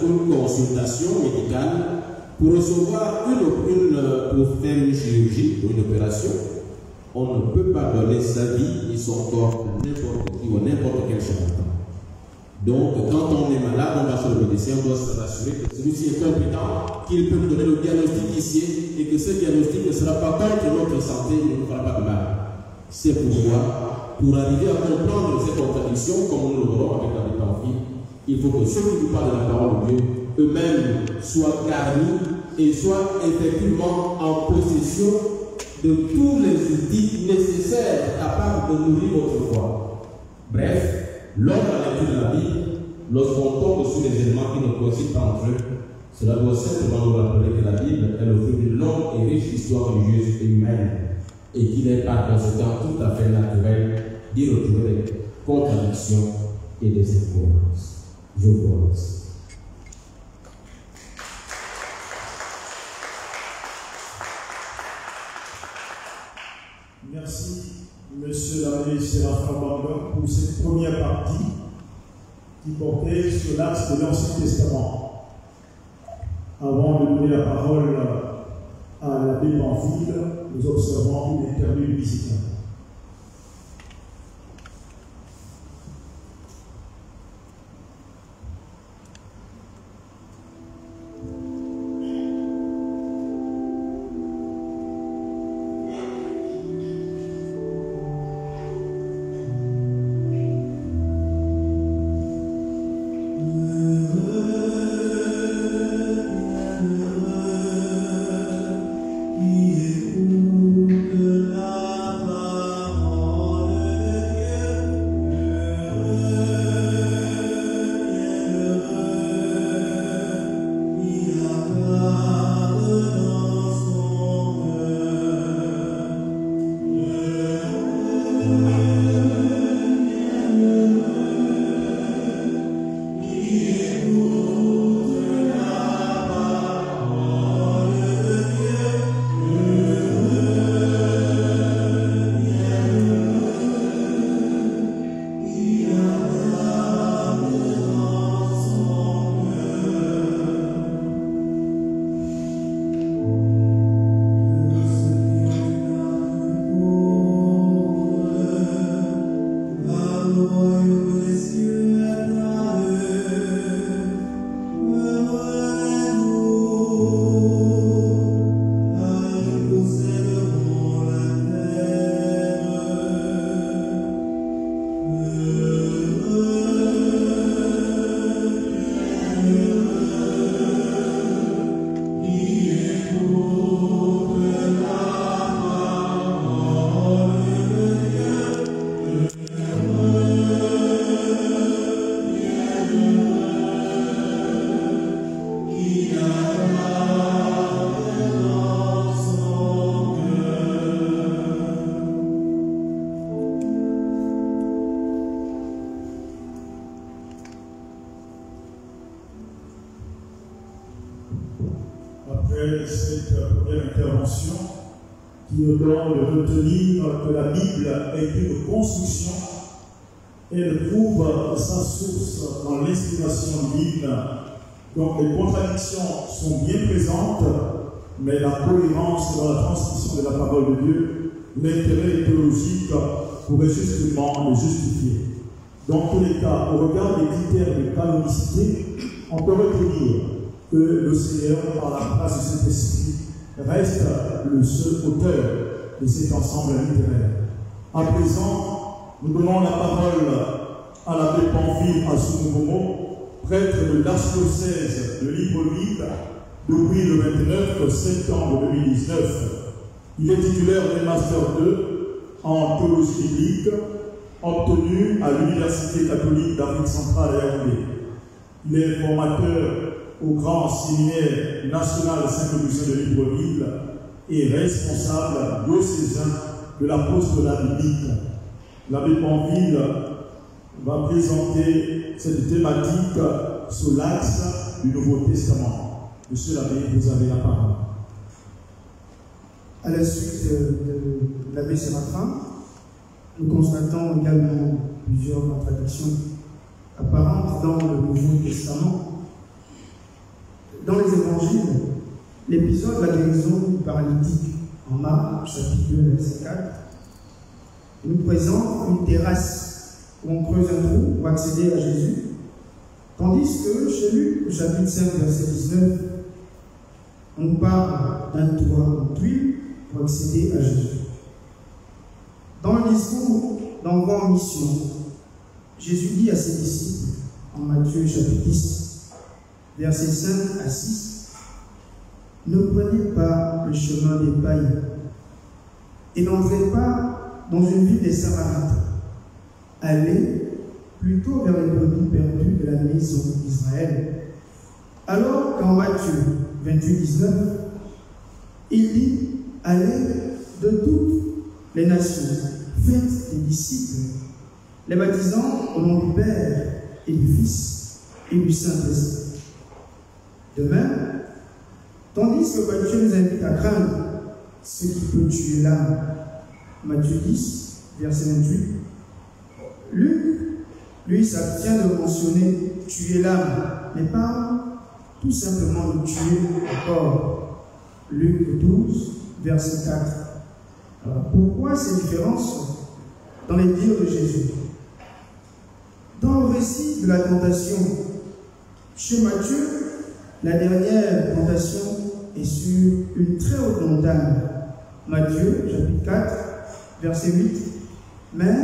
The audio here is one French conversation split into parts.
une consultation médicale pour recevoir pour faire une chirurgie ou une opération. On ne peut pas donner sa vie et son corps à n'importe qui ou n'importe quel charlatan. Donc, quand on est malade, on va chez le médecin, on doit se rassurer que celui-ci est compétent, qu'il peut nous donner le diagnostic ici et que ce diagnostic ne sera pas contre notre santé et ne nous fera pas de mal. C'est pourquoi, pour arriver à comprendre ces contradictions, comme nous le verrons avec la métamorphie, il faut que ceux qui nous parlent de la parole de Dieu, eux-mêmes soient garnis et soient effectivement en possession de tous les outils nécessaires capables de nourrir votre foi. Bref, lors de la lecture de la Bible, lorsqu'on tombe sur les éléments qui ne coïncident pas entre eux, cela doit simplement nous rappeler que la Bible est le fruit d'une longue et riche histoire religieuse et humaine, et qu'il est par conséquent tout à fait naturel d'y retrouver des contradictions et des incohérences. Je vous remercie. Merci, Monsieur l'abbé Séraphin Banga, pour cette première partie qui portait sur l'axe de l'Ancien Testament. Avant de donner la parole à l'abbé Pamphile, nous observons une interview musicale. Après cette première intervention, qui nous donne de retenir que la Bible est une construction, elle trouve sa source dans l'inspiration divine. Donc les contradictions sont bien présentes, mais la cohérence dans la transmission de la parole de Dieu, l'intérêt théologique pourrait justement les justifier. Dans tous les cas, au regard des critères de canonicité, on peut retenir que le Seigneur, par la grâce de cet esprit, reste le seul auteur de cet ensemble littéraire. À présent, nous donnons la parole à l'abbé Pamphile Assoumoumou, prêtre de l'archidiocèse de Libreville depuis le 29 septembre 2019. Il est titulaire d'un Master 2 en théologie biblique, obtenu à l'Université catholique d'Afrique centrale à Yaoundé. Il est formateur au Grand Séminaire National Saint-Augustin de Libreville et responsable diocésain de l'apostolat biblique. L'abbé Pamphile va présenter cette thématique sous l'axe du Nouveau Testament. Monsieur l'abbé, vous avez la parole. À la suite de l'abbé Séraphin, nous constatons également plusieurs contradictions apparentes dans le Nouveau Testament l'épisode de la guérison du paralytique en Marc, chapitre 2, verset 4, nous présente une terrasse où on creuse un trou pour accéder à Jésus, tandis que chez Luc, au chapitre 5, verset 19, on parle d'un toit en tuile pour accéder à Jésus. Dans le discours d'envoi en mission, Jésus dit à ses disciples, en Matthieu chapitre 10, versets 5 à 6, « Ne prenez pas le chemin des païens et n'entrez pas dans une ville des Samaritains. Allez plutôt vers les brebis perdues de la maison d'Israël. » Alors qu'en Matthieu 28, 19, il dit, « Allez de toutes les nations, faites des disciples, les baptisant au nom du Père et du Fils et du Saint-Esprit. » De même, tandis que Matthieu nous invite à craindre ce qui peut tuer l'âme, Matthieu 10, verset 28, Luc, lui, s'abstient de mentionner tuer l'âme, mais pas tout simplement de tuer le corps. Luc 12, verset 4. Alors, pourquoi ces différences dans les dires de Jésus? Dans le récit de la tentation, chez Matthieu, la dernière tentation est sur une très haute montagne. Matthieu, chapitre 4, verset 8. Mais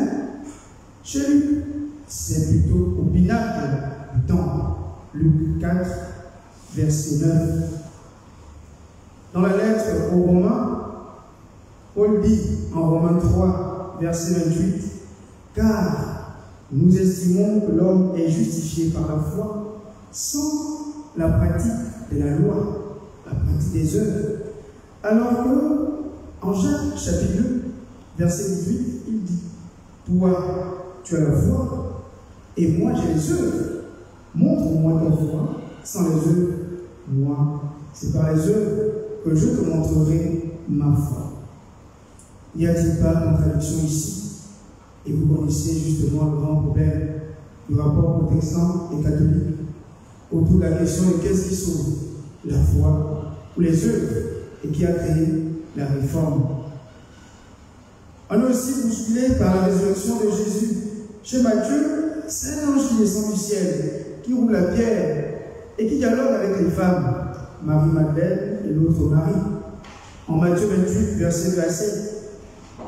chez Luc, c'est plutôt au pinacle du temple. Luc 4, verset 9. Dans la lettre aux Romains, Paul dit en Romains 3, verset 28, « Car nous estimons que l'homme est justifié par la foi sans la pratique de la loi, la pratique des œuvres. » Alors que, en Jacques, chapitre 2, verset 18, il dit, « Toi, tu as la foi, et moi j'ai les œuvres. Montre-moi ta foi, sans les œuvres, moi, c'est par les œuvres que je te montrerai ma foi. » N'y a-t-il pas de contradiction ici? Et vous connaissez justement le grand problème du rapport protestant et catholique autour de la question de qu'est-ce qui sauve, la foi ou les œuvres, et qui a créé la réforme. On est aussi bousculé par la résurrection de Jésus. Chez Matthieu, c'est un ange qui descend du ciel, qui roule la pierre et qui dialogue avec les femmes, Marie-Madeleine et l'autre Marie. En Matthieu 28, verset 2 à 7.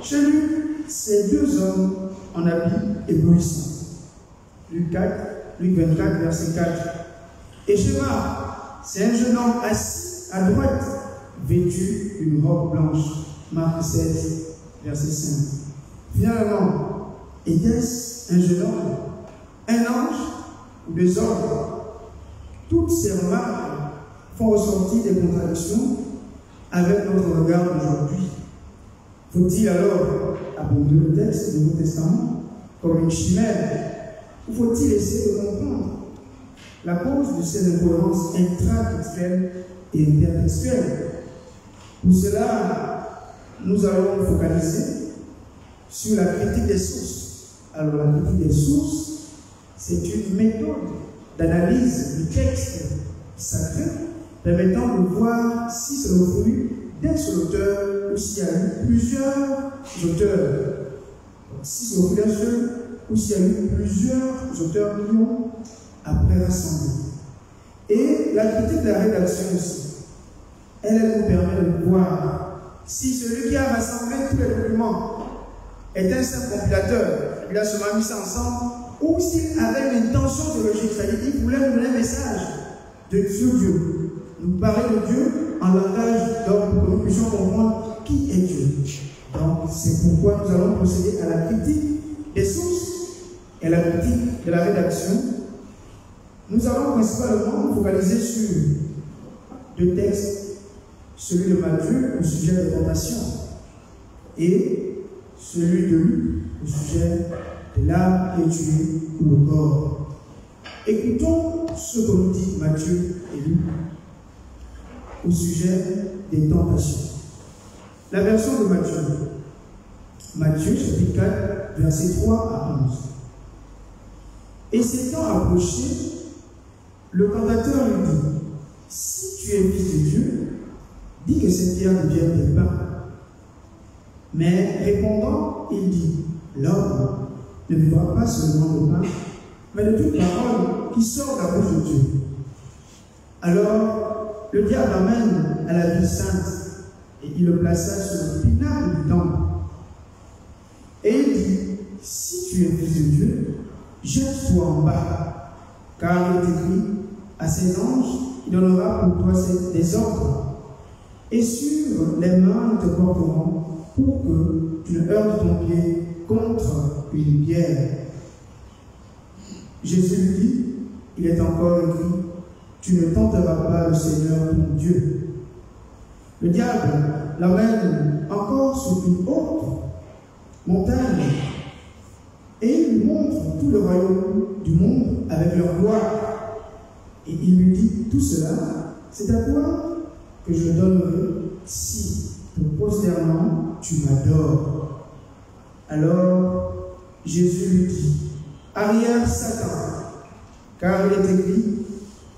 Chez lui, c'est deux hommes en habit éblouissant. Luc 24, verset 4. Et chez Marc, c'est un jeune homme assis à droite, vêtu d'une robe blanche. Marc 16, verset 5. Finalement, était-ce un jeune homme, un ange ou des hommes? Toutes ces remarques font ressortir des contradictions avec notre regard d'aujourd'hui. Faut-il alors abandonner le texte du Nouveau Testament comme une chimère, ou faut-il essayer de comprendre la cause de ces incohérences intratextuelles et intertextuelles? Pour cela, nous allons nous focaliser sur la critique des sources. Alors, la critique des sources, c'est une méthode d'analyse du texte sacré permettant de voir si c'est le fruit d'un seul auteur ou s'il y a eu plusieurs auteurs. Si c'est le fruit d'un seul ou s'il y a eu plusieurs auteurs qui ont après rassemblé. Et la critique de la rédaction aussi, elle nous permet de voir si celui qui a rassemblé tous les documents est un simple compilateur, il a seulement mis ça ensemble, ou s'il avait une intention théologique, c'est-à-dire qu'il voulait nous donner un message de Dieu, nous parler de Dieu en langage d'homme pour que nous puissions comprendre qui est Dieu. Donc, c'est pourquoi nous allons procéder à la critique des sources et à la critique de la rédaction. Nous allons principalement nous focaliser sur deux textes, celui de Matthieu au sujet des tentations et celui de Luc au sujet de l'âme qui est tuée ou le corps. Écoutons ce que nous dit Matthieu et Luc au sujet des tentations. La version de Matthieu. Matthieu, chapitre 4, versets 3 à 11. Et s'étant approché, le tentateur lui dit, « Si tu es fils de Dieu, dit que ces pierres deviennent des pains. Mais répondant, il dit, l'homme ne vivra pas seulement de pain, mais de toute parole qui sort de la bouche de Dieu. Alors, le diable l'amène à la ville sainte, et il le plaça sur le pinacle du temple. Et il dit, si tu es fils de Dieu, jette-toi en bas, car il est écrit, à ses anges, il donnera pour toi des ordres, et sur les mains ils te porteront pour que tu ne heurtes ton pied contre une pierre. Jésus lui dit, il est encore écrit, tu ne tenteras pas le Seigneur ton Dieu. Le diable l'amène encore sur une haute montagne et il lui montre tout le royaume du monde avec leur gloire. Et il lui dit, tout cela, c'est à toi que je donnerai si, te prosternant, tu m'adores. Alors, Jésus lui dit, arrière Satan, car il est écrit,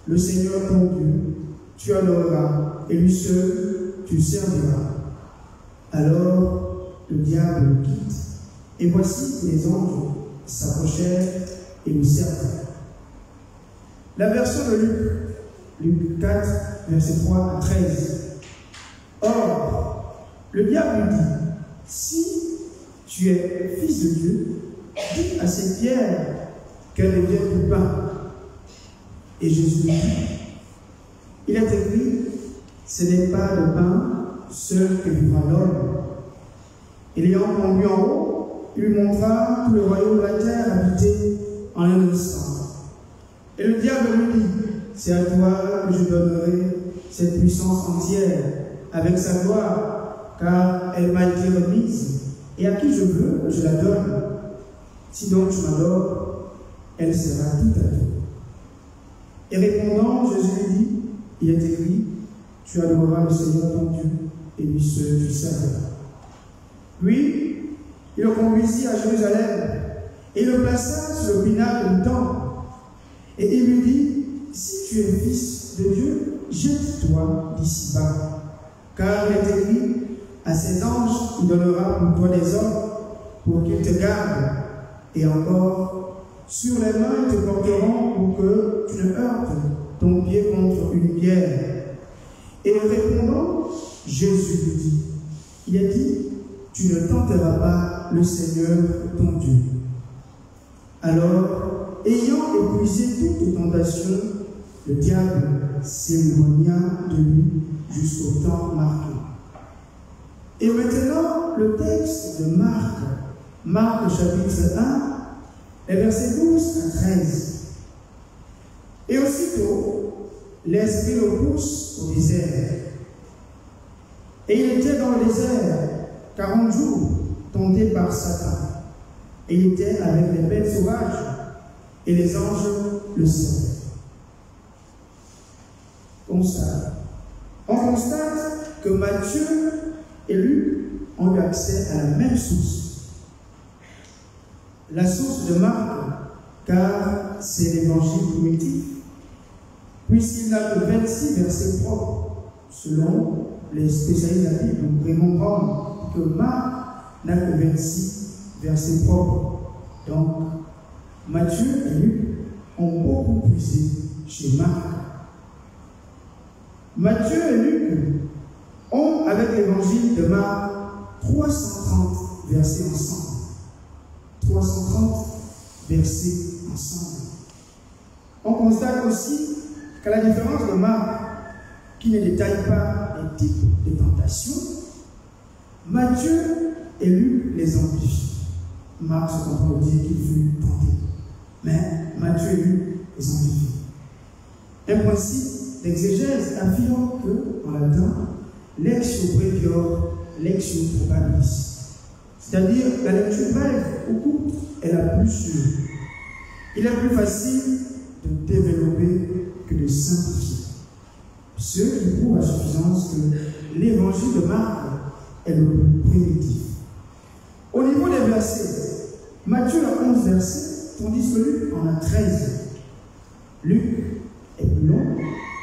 le Seigneur ton Dieu, tu adoreras, et lui seul tu serviras. Alors, le diable le quitte, et voici que les anges s'approchèrent et le servirent. La version de Luc 4, versets 3 à 13. Or, le diable lui dit, si tu es fils de Dieu, dis à ces pierres qu'elles deviennent du pain. Et Jésus lui dit, il est écrit, ce n'est pas le pain seul que vivra l'homme. Et l'ayant conduit en haut, il lui montra tout le royaume de la terre habité en un instant. Et le diable lui dit, c'est à toi que je donnerai cette puissance entière avec sa gloire, car elle m'a été remise, et à qui je veux, je la donne. Si donc tu m'adores, elle sera tout à toi. Et répondant, Jésus lui dit, il est écrit, tu adoreras le Seigneur ton Dieu, et lui seul tu serviras. Puis, il le conduisit à Jérusalem, et il le plaça sur le pinacle du temple. Et il lui dit, si tu es fils de Dieu, jette-toi d'ici bas, car il est écrit, à ses anges, il donnera pour toi des ordres, pour qu'ils te gardent, et encore, sur les mains, ils te porteront pour que tu ne heurtes ton pied contre une pierre. Et répondant, Jésus lui dit, il est dit, tu ne tenteras pas le Seigneur ton Dieu. Alors, ayant épuisé toute tentation, le diable s'éloigna de lui jusqu'au temps marqué. Et maintenant, le texte de Marc chapitre 1, les versets 12 à 13. Et aussitôt, l'Esprit le pousse au désert. Et il était dans le désert 40 jours, tenté par Satan. Et il était avec les bêtes sauvages, et les anges le servaient. On constate que Matthieu et Luc ont eu accès à la même source. La source de Marc, car c'est l'évangile primitif, puisqu'il n'a que 26 versets propres, selon les spécialistes de la Bible, donc Raymond Brown, que Marc n'a que 26 versets propres. Donc, Matthieu et Luc ont beaucoup puisé chez Marc. Matthieu et Luc ont, avec l'évangile de Marc, 330 versets ensemble. 330 versets ensemble. On constate aussi qu'à la différence de Marc, qui ne détaille pas les types de tentations, Matthieu et Luc les amplifient. Marc se comprend au dire qu'il fut tenté, mais Matthieu et Luc les amplifient. Un principe d'exégèse affirme que, en latin, lectio brevior, lectio probabilis. C'est-à-dire la lecture brève ou courte est la plus sûre. Il est plus facile de développer que de simplifier. Ce qui prouve à suffisance que l'évangile de Marc est le plus primitif. Au niveau des versets, Matthieu a 11 versets, tandis que Luc en a 13. Luc est plus long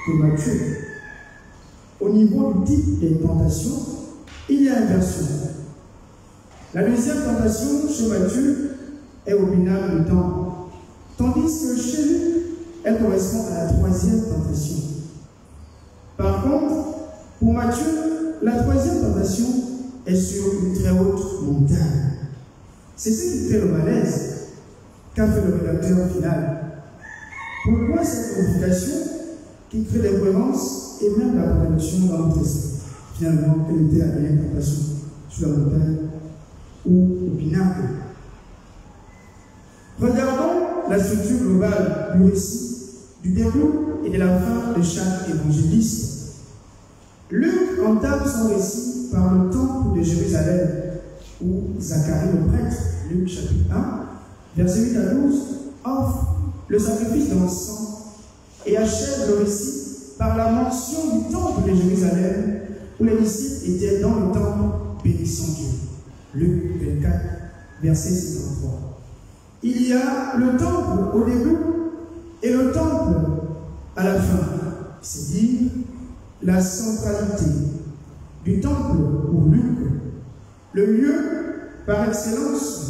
que Matthieu. au niveau du type des tentations, il y a inversion. La deuxième tentation chez Matthieu est au binaire du temps, tandis que chez lui, elle correspond à la troisième tentation. Par contre, pour Matthieu, la troisième tentation est sur une très haute montagne. C'est ce qui fait le malaise qu'a fait le rédacteur final. Pourquoi cette complication qui crée des violences et même la contradiction dans notre esprit? Finalement, quelle était la dernière tentation sur la montagne ou au pinacle? Regardons la structure globale du récit, du début et de la fin de chaque évangéliste. Luc entame son récit par le temple de Jérusalem, où Zacharie le prêtre, Luc chapitre 1, versets 8 à 12, offre le sacrifice d'encens et achève le récit par la mention du temple de Jérusalem, où les disciples étaient dans le temple bénissant Dieu. Luc 24, verset 53. Il y a le temple au début et le temple à la fin, c'est-à-dire la centralité du temple pour Luc, le lieu par excellence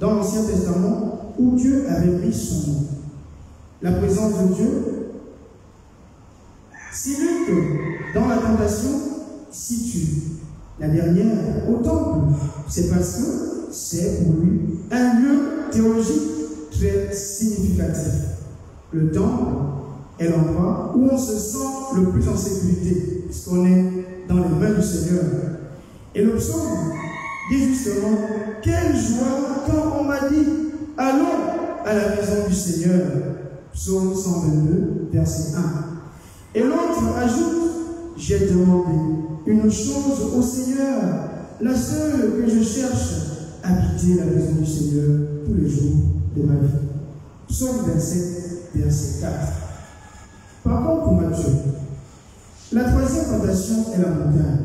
dans l'Ancien Testament où Dieu avait mis son nom. La présence de Dieu. Si Luc, dans la tentation, situe la dernière au temple, c'est parce que c'est pour lui un lieu théologique très significatif. Le temple est l'endroit où on se sent le plus en sécurité, puisqu'on est dans les mains du Seigneur. Et le psaume dit justement, quelle joie quand on m'a dit, allons à la maison du Seigneur. Psaume 122, verset 1. Et l'autre ajoute, j'ai demandé une chose au Seigneur, la seule que je cherche, habiter la maison du Seigneur tous les jours de ma vie. Psaume 27, verset 4. Par contre, pour Matthieu, la troisième tentation est la montagne.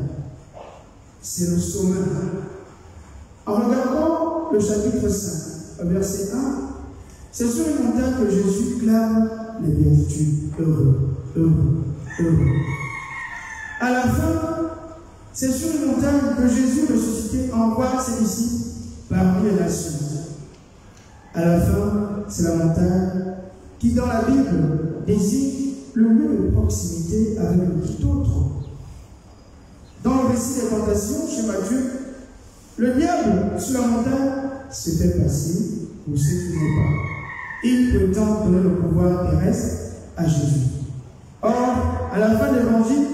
C'est le sommet. En regardant le chapitre 5, verset 1, c'est sur une montagne que Jésus clame les béatitudes. Heureux, heureux, heureux. À la fin, c'est sur une montagne que Jésus ressuscité envoie ses disciples parmi les nations. À la fin, c'est la montagne qui, dans la Bible, désigne le lieu de proximité avec le tout autre. Dans le récit des tentations, chez Matthieu, le diable sur la montagne s'était placé pour ceux qui n'ont pas. Il prétend donner le pouvoir terrestre à Jésus. Or, à la fin de l'évangile,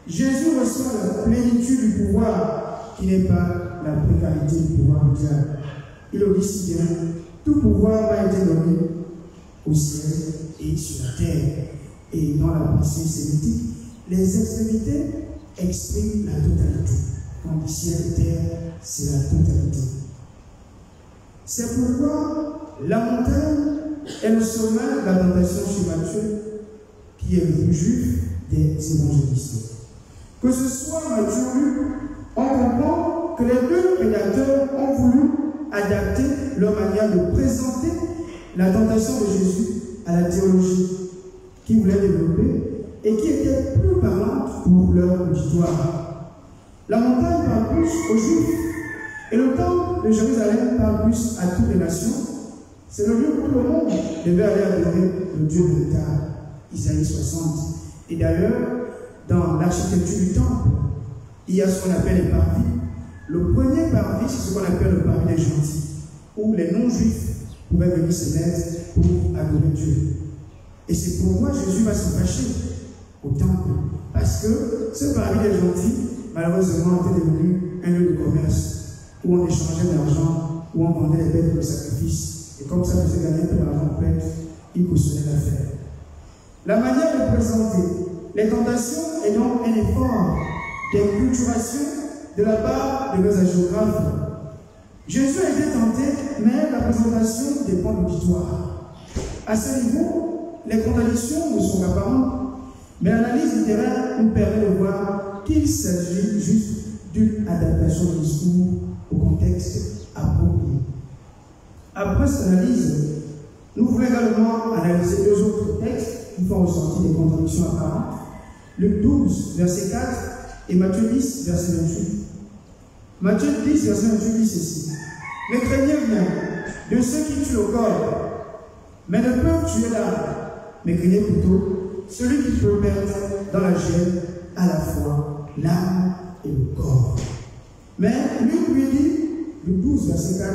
Jésus reçoit la plénitude du pouvoir qui n'est pas la précarité du pouvoir du diable. Il le dit si bien, tout pouvoir m'a été donné au ciel et sur la terre. Et dans la pensée sémitique, les extrémités expriment la totalité. Quand le ciel et terre, c'est la totalité. C'est pourquoi la montagne est le sommet de la tentation chez Matthieu, qui est le plus juif des évangélistes. Que ce soit Matthieu ou Luc, on comprend que les deux rédacteurs ont voulu adapter leur manière de présenter la tentation de Jésus à la théologie qu'ils voulaient développer et qui était plus parlante pour leur auditoire. La montagne parle plus aux Juifs et le temple de Jérusalem parle plus à toutes les nations. C'est le lieu où tout le monde devait aller adorer le Dieu véritable. Isaïe 60. Et d'ailleurs, dans l'architecture du temple, il y a ce qu'on appelle les parvis. Le premier parvis, c'est ce qu'on appelle le parvis des gentils, où les non-juifs pouvaient venir se mettre pour adorer Dieu. Et c'est pourquoi Jésus va se fâcher au temple. Parce que ce parvis des gentils, malheureusement, était devenu un lieu de commerce, où on échangeait de l'argent, où on vendait les bêtes pour le sacrifice. Et comme ça faisait gagner un peu d'argent au prêtre, il cautionnait l'affaire. La manière de présenter les tentations est donc un effort d'inculturation de la part de nos hagiographes. Jésus a été tenté, mais la présentation dépend de l'auditoire. À ce niveau, les contradictions ne sont qu'apparentes, mais l'analyse littéraire nous permet de voir qu'il s'agit juste d'une adaptation du discours au contexte approprié. Après cette analyse, nous voulons également analyser deux autres textes qui font ressortir des contradictions apparentes. Luc 12, verset 4 et Matthieu 10, verset 28. Matthieu 10, verset 28 dit ceci. Ne craignez rien de ceux qui tuent au corps, mais ne peuvent tuer l'âme, mais craignez plutôt celui qui peut mettre dans la gêne à la fois l'âme et le corps. Mais Luc lui dit, Luc 12, verset 4,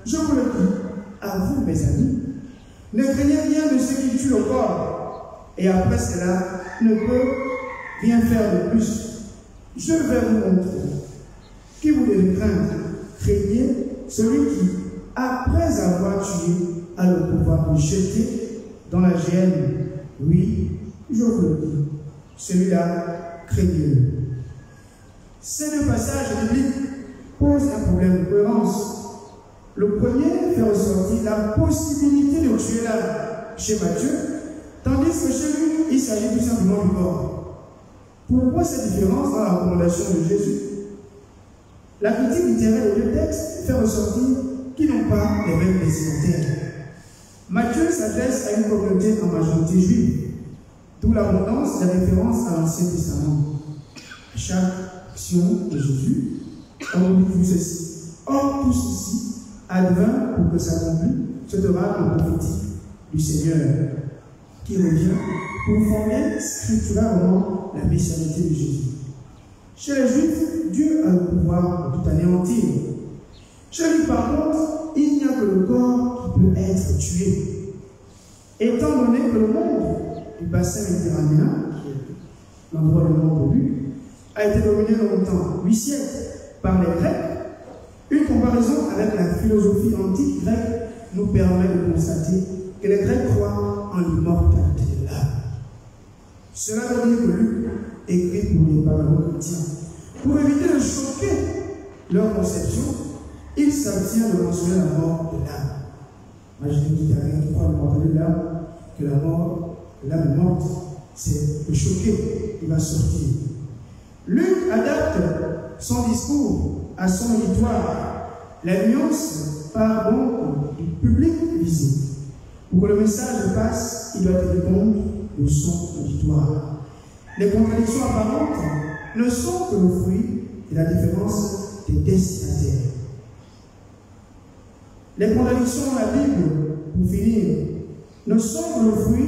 je vous le dis, à vous mes amis, ne craignez rien de ceux qui tuent le corps, et après cela ne peut rien faire de plus. Je vais vous montrer qui vous devez craindre. Craignez celui qui, après avoir tué, a le pouvoir de jeter dans la géhenne. Oui, je vous le dis, celui-là, craignez-le. Ces deux passages bibliques posent un problème de cohérence. Le premier fait ressortir la possibilité de tuer l'âme chez Matthieu, tandis que chez lui, il s'agit tout simplement du corps. Pourquoi cette différence dans la recommandation de Jésus? La critique littéraire des deux textes fait ressortir qu'ils n'ont pas les mêmes destinataires. Matthieu s'adresse à une communauté en majorité juive, d'où l'abondance des références à l'Ancien Testament. À chaque action de Jésus, on dit tout ceci. Or, tout ceci advint pour que s'accomplisse cet oracle prophétique du Seigneur qui revient pour former scripturalement la messianité de Jésus. Chez les Juifs, Dieu a le pouvoir de tout anéantir. Chez lui, par contre, il n'y a que le corps qui peut être tué. Étant donné que le monde du bassin méditerranéen, qui est l'endroit du monde de Luc, a été dominé longtemps, 8 siècles, par les Grecs, une comparaison avec la philosophie antique grecque nous permet de constater que les Grecs croient en l'immortalité de l'âme. Cela veut dire que Luc écrit pour les païens chrétiens. Pour éviter de choquer leur conception, il s'abstient de mentionner la mort de l'âme. Imaginez qu'il y a rien qui croit l'immortalité de l'âme, que la mort, l'âme est morte, c'est le choquer, il va sortir. Luc adapte son discours à son auditoire. La nuance part donc du public visé. Pour que le message passe, il doit tenir compte de son auditoire. Les contradictions apparentes ne sont que le fruit de la différence des destinataires. Les contradictions dans la Bible, pour finir, ne sont que le fruit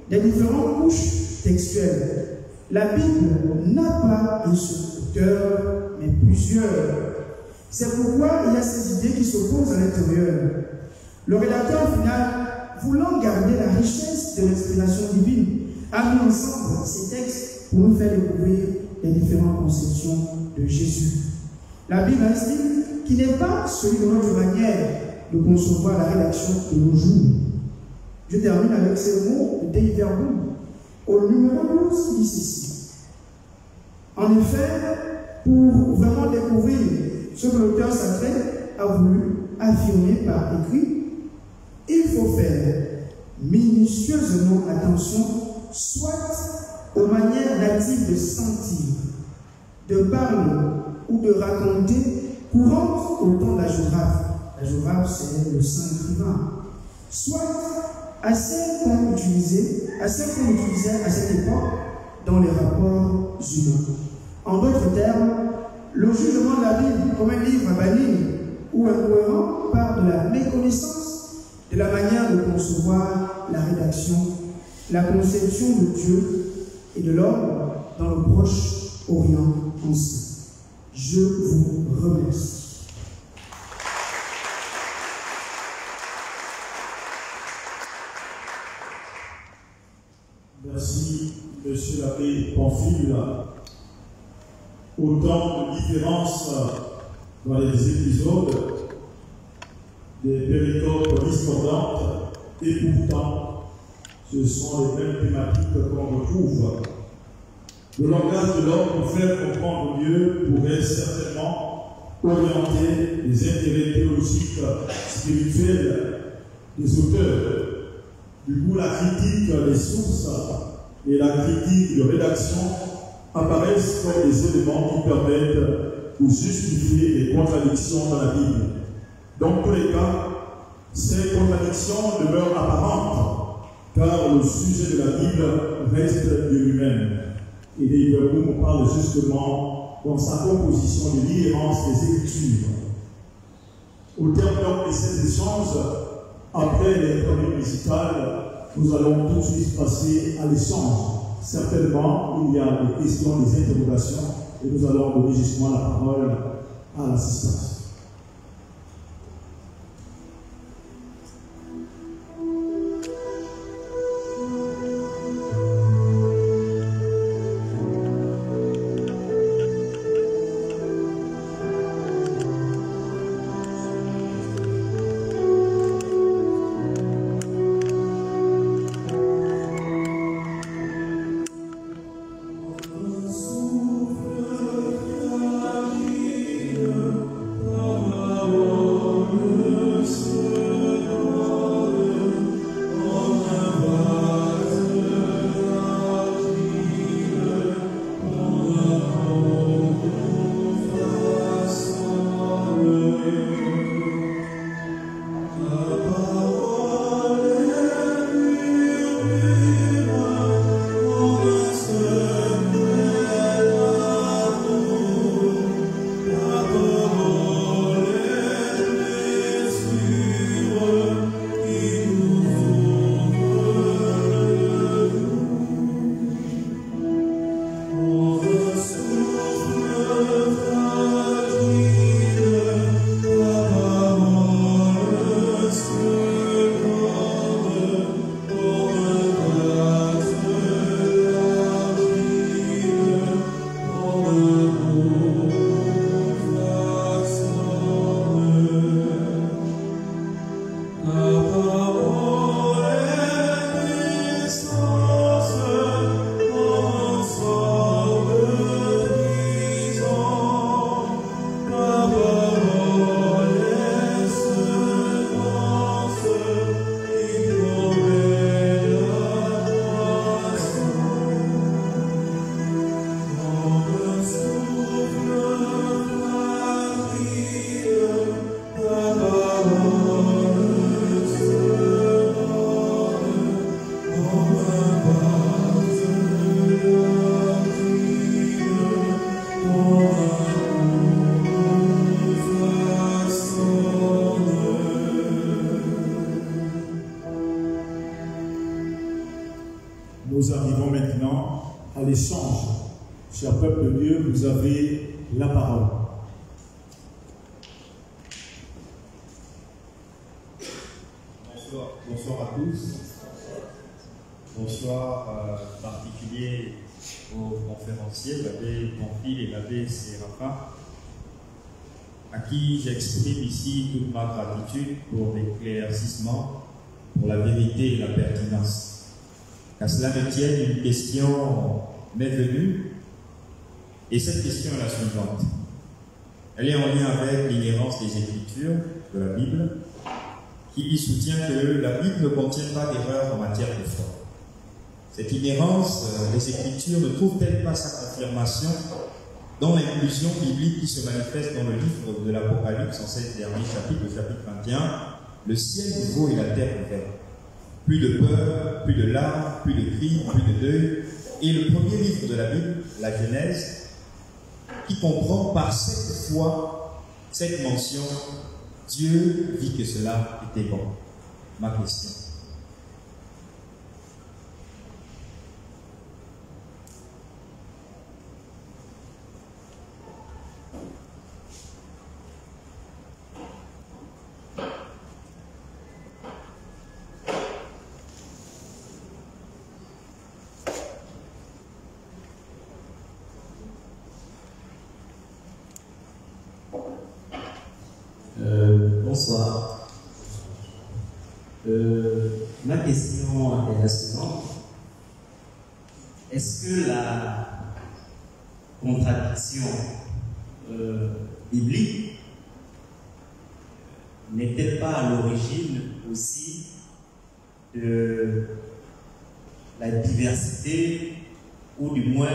des différentes couches textuelles. La Bible n'a pas un seul auteur, mais plusieurs. C'est pourquoi il y a ces idées qui s'opposent à l'intérieur. Le rédacteur final, voulant garder la richesse de l'inspiration divine, a mis ensemble ces textes pour nous faire découvrir les différentes conceptions de Jésus. La Bible a un style qui n'est pas celui de notre manière de concevoir la rédaction de nos jours. Je termine avec ces mots de Dei Verbum, au numéro 12, qui dit ceci. En effet, pour vraiment découvrir ce que l'auteur sacré a voulu affirmer par écrit, il faut faire minutieusement attention soit aux manières natives de sentir, de parler ou de raconter courantes au temps de la géographe. La géographe, c'est le saint écrivain. Soit à celles qu'on utilisait à cette époque dans les rapports humains. En d'autres termes, le jugement de la Bible comme un livre à bannir ou incohérent part de la méconnaissance de la manière de concevoir la rédaction, la conception de Dieu et de l'homme dans le Proche-Orient ancien. Je vous remercie. Merci, Monsieur l'abbé Pamphile. Autant de différences dans les épisodes des péricopes discordantes, et pourtant, ce sont les mêmes thématiques qu'on retrouve. Le langage de l'homme pour faire comprendre mieux pourrait certainement orienter les intérêts théologiques spirituels des auteurs. Du coup, la critique des sources et la critique de rédaction apparaissent comme des éléments qui permettent de justifier les contradictions dans la Bible. Dans tous les cas, ces contradictions demeurent apparentes, car le sujet de la Bible reste de lui-même. Et David Boom parle justement dans sa composition de l'inhérence des Écritures. Au terme de ces échanges, après l'interview musicale, nous allons tout de suite passer à l'échange. Certainement, il y a des questions, des interrogations, et nous allons donner justement la parole à l'assistance. Nous arrivons maintenant à l'échange. Cher peuple de Dieu, vous avez la parole. Bonsoir à tous. Bonsoir particulier aux conférenciers, l'abbé Pamphile et l'abbé Séraphin, à qui j'exprime ici toute ma gratitude pour l'éclaircissement, pour la vérité et la pertinence. Qu'à cela me tienne, une question m'est venue, et cette question est la suivante. Elle est en lien avec l'inhérence des Écritures de la Bible, qui soutient que la Bible ne contient pas d'erreur en matière de foi. Cette inhérence, les Écritures ne trouvent-elles pas sa confirmation dans l'inclusion biblique qui se manifeste dans le livre de l'Apocalypse, en 7 derniers chapitres, le chapitre 21, le ciel nouveau et la terre nouvelle. Plus de peur, plus de larmes, plus de cris, plus de deuil. Et le premier livre de la Bible, la Genèse, qui comprend par cette foi, cette mention, Dieu vit que cela était bon. Ma question. Bonsoir. Ma question est la suivante. Est-ce que la contradiction biblique n'est-elle pas à l'origine aussi de la diversité, ou du moins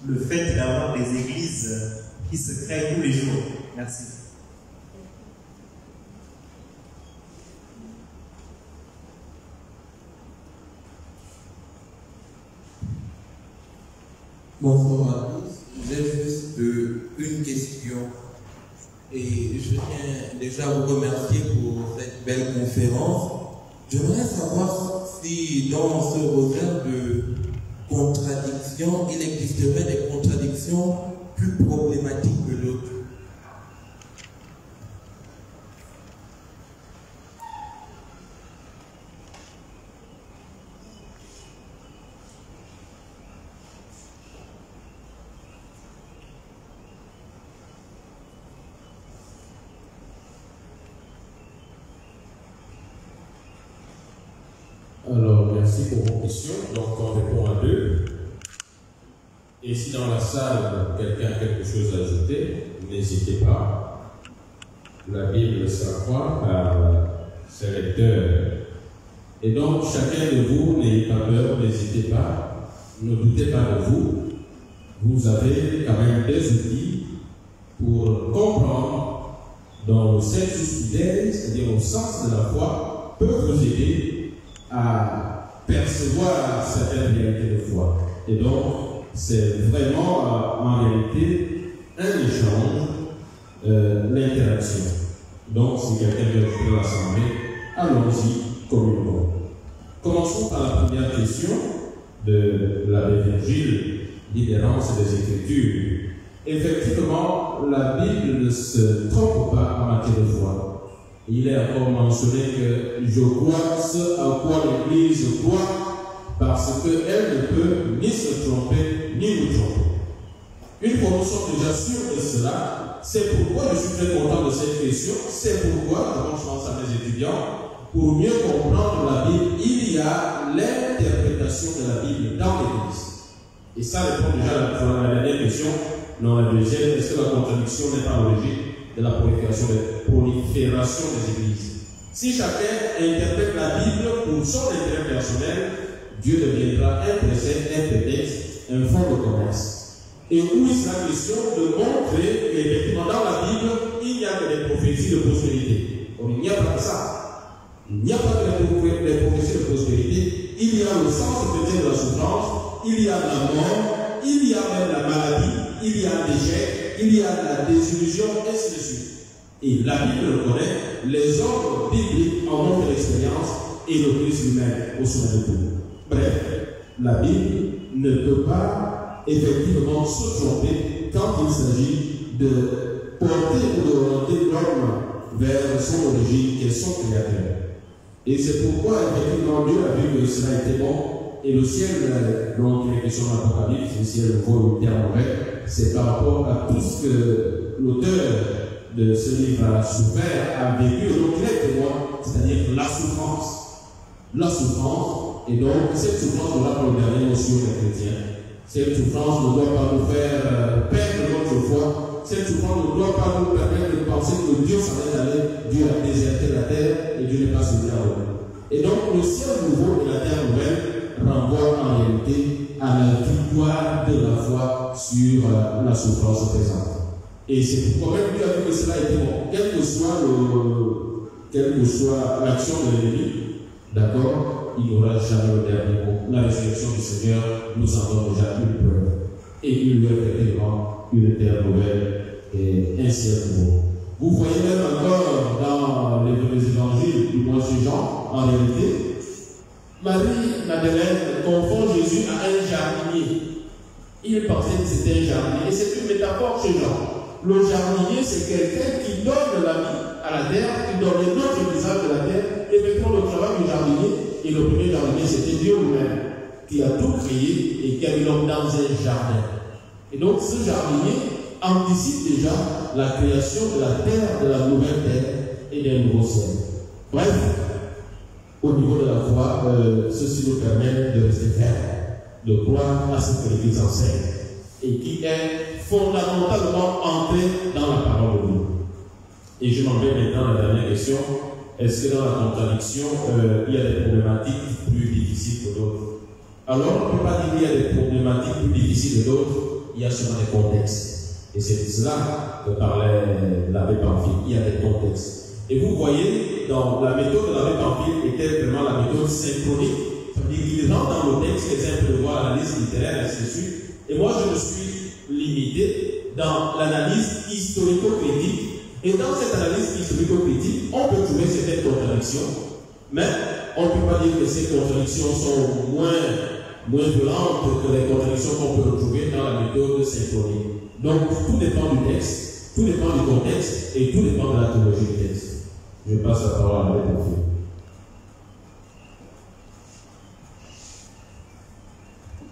le fait d'avoir des églises qui se créent tous les jours? Merci. Bonsoir à tous. J'ai juste une question. Et je tiens déjà à vous remercier pour cette belle conférence. J'aimerais savoir si dans ce rosaire de contradictions, il existerait des contradictions plus problématiques que d'autres. Alors, merci pour vos questions. Donc, on répond à deux. Et si dans la salle, quelqu'un a quelque chose à ajouter, n'hésitez pas. La Bible s'accroît par ses lecteurs. Et donc, chacun de vous, n'ayez pas peur, n'hésitez pas. Ne doutez pas de vous. Vous avez quand même des outils pour comprendre dans le sensus fidei, c'est-à-dire au sens de la foi, peut vous aider à percevoir certaines réalités de foi. Et donc, c'est vraiment en réalité un échange, l'interaction. Donc, si quelqu'un veut faire l'assemblée, allons-y communément. Commençons par la première question de l'abbé Virgile, l'inhérence des Écritures. Effectivement, la Bible ne se trompe pas en matière de foi. Il est encore mentionné que je crois ce à quoi l'Église croit, parce qu'elle ne peut ni se tromper, ni nous tromper. Une fois nous sommes déjà sûrs de cela, c'est pourquoi je suis très content de cette question, c'est pourquoi, quand je pense à mes étudiants, pour mieux comprendre la Bible, il y a l'interprétation de la Bible dans l'Église. Et ça répond déjà à la dernière question, non la deuxième, est-ce que la contradiction n'est pas logique de la prolifération des églises? Si chacun interprète la Bible pour son intérêt personnel, Dieu deviendra un précepte, un prétexte, un fonds de commerce. Et où il sera question de montrer qu'effectivement dans la Bible, il n'y a que des prophéties de prospérité. Or, il n'y a pas que ça. Il n'y a pas que des prophéties de prospérité. Il y a le sens chrétien de la souffrance, il y a la mort, il y a même la maladie, il y a l'échec, il y a la désillusion, et ainsi de suite. Et la Bible reconnaît, les ordres bibliques en ont de l'expérience et le Christ lui-même au sommet de tout. Bref, la Bible ne peut pas effectivement se tromper quand il s'agit de porter ou d'orienter l'homme vers son origine qui est son créateur. Et c'est pourquoi effectivement Dieu a vu que cela était bon. Et le ciel, donc il est question dans l'Apocalypse, le ciel vaut le terme vrai, c'est par rapport à tout ce que l'auteur de ce livre a souffert, a vécu, donc il est témoin, c'est-à-dire la souffrance. La souffrance, et donc cette souffrance ne va pas le dernier mot sur les chrétiens. Cette souffrance ne doit pas nous faire perdre notre foi. Cette souffrance ne doit pas nous permettre de penser que Dieu s'en est allé, Dieu a déserté la terre et Dieu n'est pas sauvé à l'homme. Et donc le ciel nouveau et la terre nouvelle renvoie en réalité à la victoire de la foi sur la souffrance présente. Et c'est pourquoi même Dieu a vu que cela était bon, quelle que soit l'action de l'ennemi, d'accord, il n'aura jamais le dernier mot. La résurrection du Seigneur nous en donne déjà une preuve. Et il lui a effectivement une terre nouvelle et un ciel nouveau. Vous voyez même encore dans les évangiles du mois de Jean, en réalité, Marie-Madeleine confond Jésus à un jardinier. Il pensait que c'était un jardinier. Et c'est une métaphore chez Jean. Le jardinier, c'est quelqu'un qui donne la vie à la terre, qui donne le notre visage de la terre, effectivement le travail du jardinier. Et le premier jardinier, c'était Dieu lui-même, qui a tout créé et qui a mis l'homme dans un jardin. Et donc, ce jardinier anticipe déjà la création de la terre, de la nouvelle terre et d'un nouveau ciel. Bref, au niveau de la foi, ceci nous permet de rester ferme, de croire à ce que l'Église enseigne et qui est fondamentalement ancré dans la parole de Dieu. Et je m'en vais maintenant à la dernière question. Est-ce que dans la contradiction, il y a des problématiques plus difficiles que d'autres? Alors, on ne peut pas dire qu'il y a des problématiques plus difficiles que d'autres, il y a sûrement des contextes. Et c'est de cela que parlait l'abbé Pamphile. Il y a des contextes. Et vous voyez, dans la méthode de l'abbé Pamphile était vraiment la méthode synchronique. C'est-à-dire qu'il rentre dans le texte, les uns peuvent voir l'analyse littéraire, et ainsi de suite. Et moi, je me suis limité dans l'analyse historico-critique. Et dans cette analyse historico-critique, on peut trouver certaines contradictions, mais on ne peut pas dire que ces contradictions sont moins violentes que les contradictions qu'on peut retrouver dans la méthode synchronique. Donc, tout dépend du texte, tout dépend du contexte, et tout dépend de la théologie du texte. Je passe la parole à la conférence.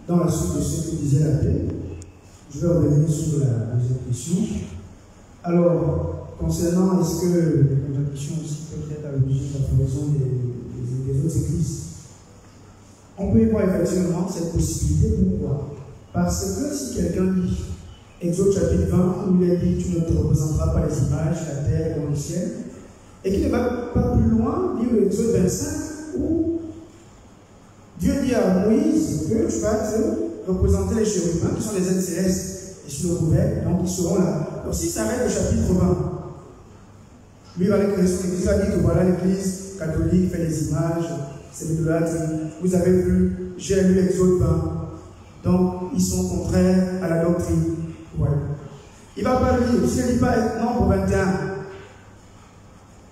Dans la suite de ce que disait l'abbé, je vais revenir sur la deuxième question. Alors, concernant est-ce que les contradictions aussi peuvent être à l'origine de la fondation des autres églises, on peut y voir effectivement cette possibilité. Pourquoi? Parce que si quelqu'un lit Exode chapitre 20, où il est dit tu ne te représenteras pas les images, la terre et le ciel, et qu'il ne va pas plus loin, lire Exode 25, où Dieu dit à Moïse que tu vas te représenter les chérubins, qui sont les êtres célestes, et sur le couvert, donc ils seront là. Donc s'il s'arrête au chapitre 20, lui va aller créer son église, il va dire que voilà l'église catholique fait des images, c'est l'idolâtrie. Vous avez vu, j'ai lu Exode 20, donc ils sont contraires à la doctrine. Voilà. Il ne va pas le lire, s'il ne lit pas Nombre 21,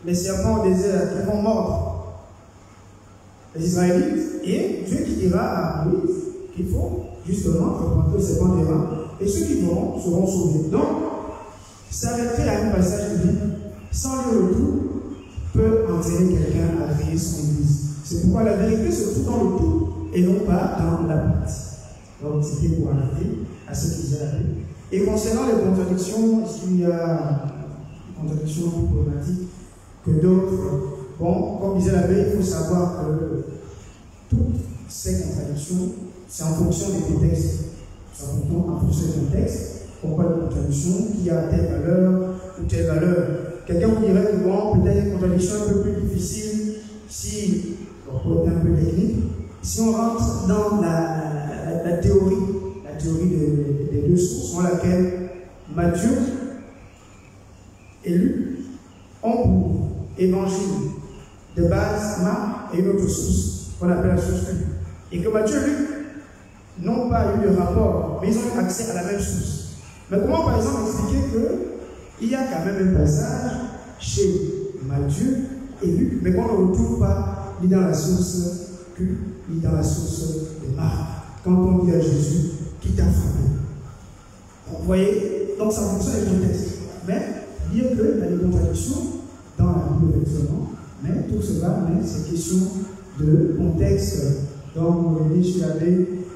les serpents au désert qui vont mordre les Israélites, et Dieu qui dira à Moïse qu'il faut justement reprendre le serpent des reins, et ceux qui mourront seront sauvés. Donc, s'arrêter à un passage de Bible sans lire le tout peut entraîner quelqu'un à créer son église. C'est pourquoi la vérité se trouve dans le tout et non pas dans la partie. Donc, c'était pour arrêter à ce qu'ils aient appris. Et concernant les contradictions, est-ce qu'il y a des contradictions plus problématiques que d'autres? Bon, comme disait l'abbé, il faut savoir que toutes ces contradictions, c'est en fonction des textes. C'est en fonction des contextes. Pourquoi une contradiction qui a telle valeur ou telle valeur? Quelqu'un vous dirait que bon, peut-être une contradiction un peu plus difficile si, pour être un peu technique, si on rentre dans la théorie des deux sources, en laquelle Matthieu et Luc ont pour évangile de base Marc et une autre source qu'on appelle la source Luc. Et que Matthieu et Luc n'ont pas eu de rapport, mais ils ont eu accès à la même source. Mais comment par exemple expliquer qu'il y a quand même un passage chez Matthieu et Luc, mais qu'on ne retrouve pas ni dans la source Luc, ni dans la source de Marc, quand on dit à Jésus qui t'a frappé? Vous voyez, donc ça fonctionne avec le texte. Mais dire qu'il y a des contradictions dans la Bible, effectivement, mais tout cela, c'est question de contexte. Donc, vous venez chez l'abbé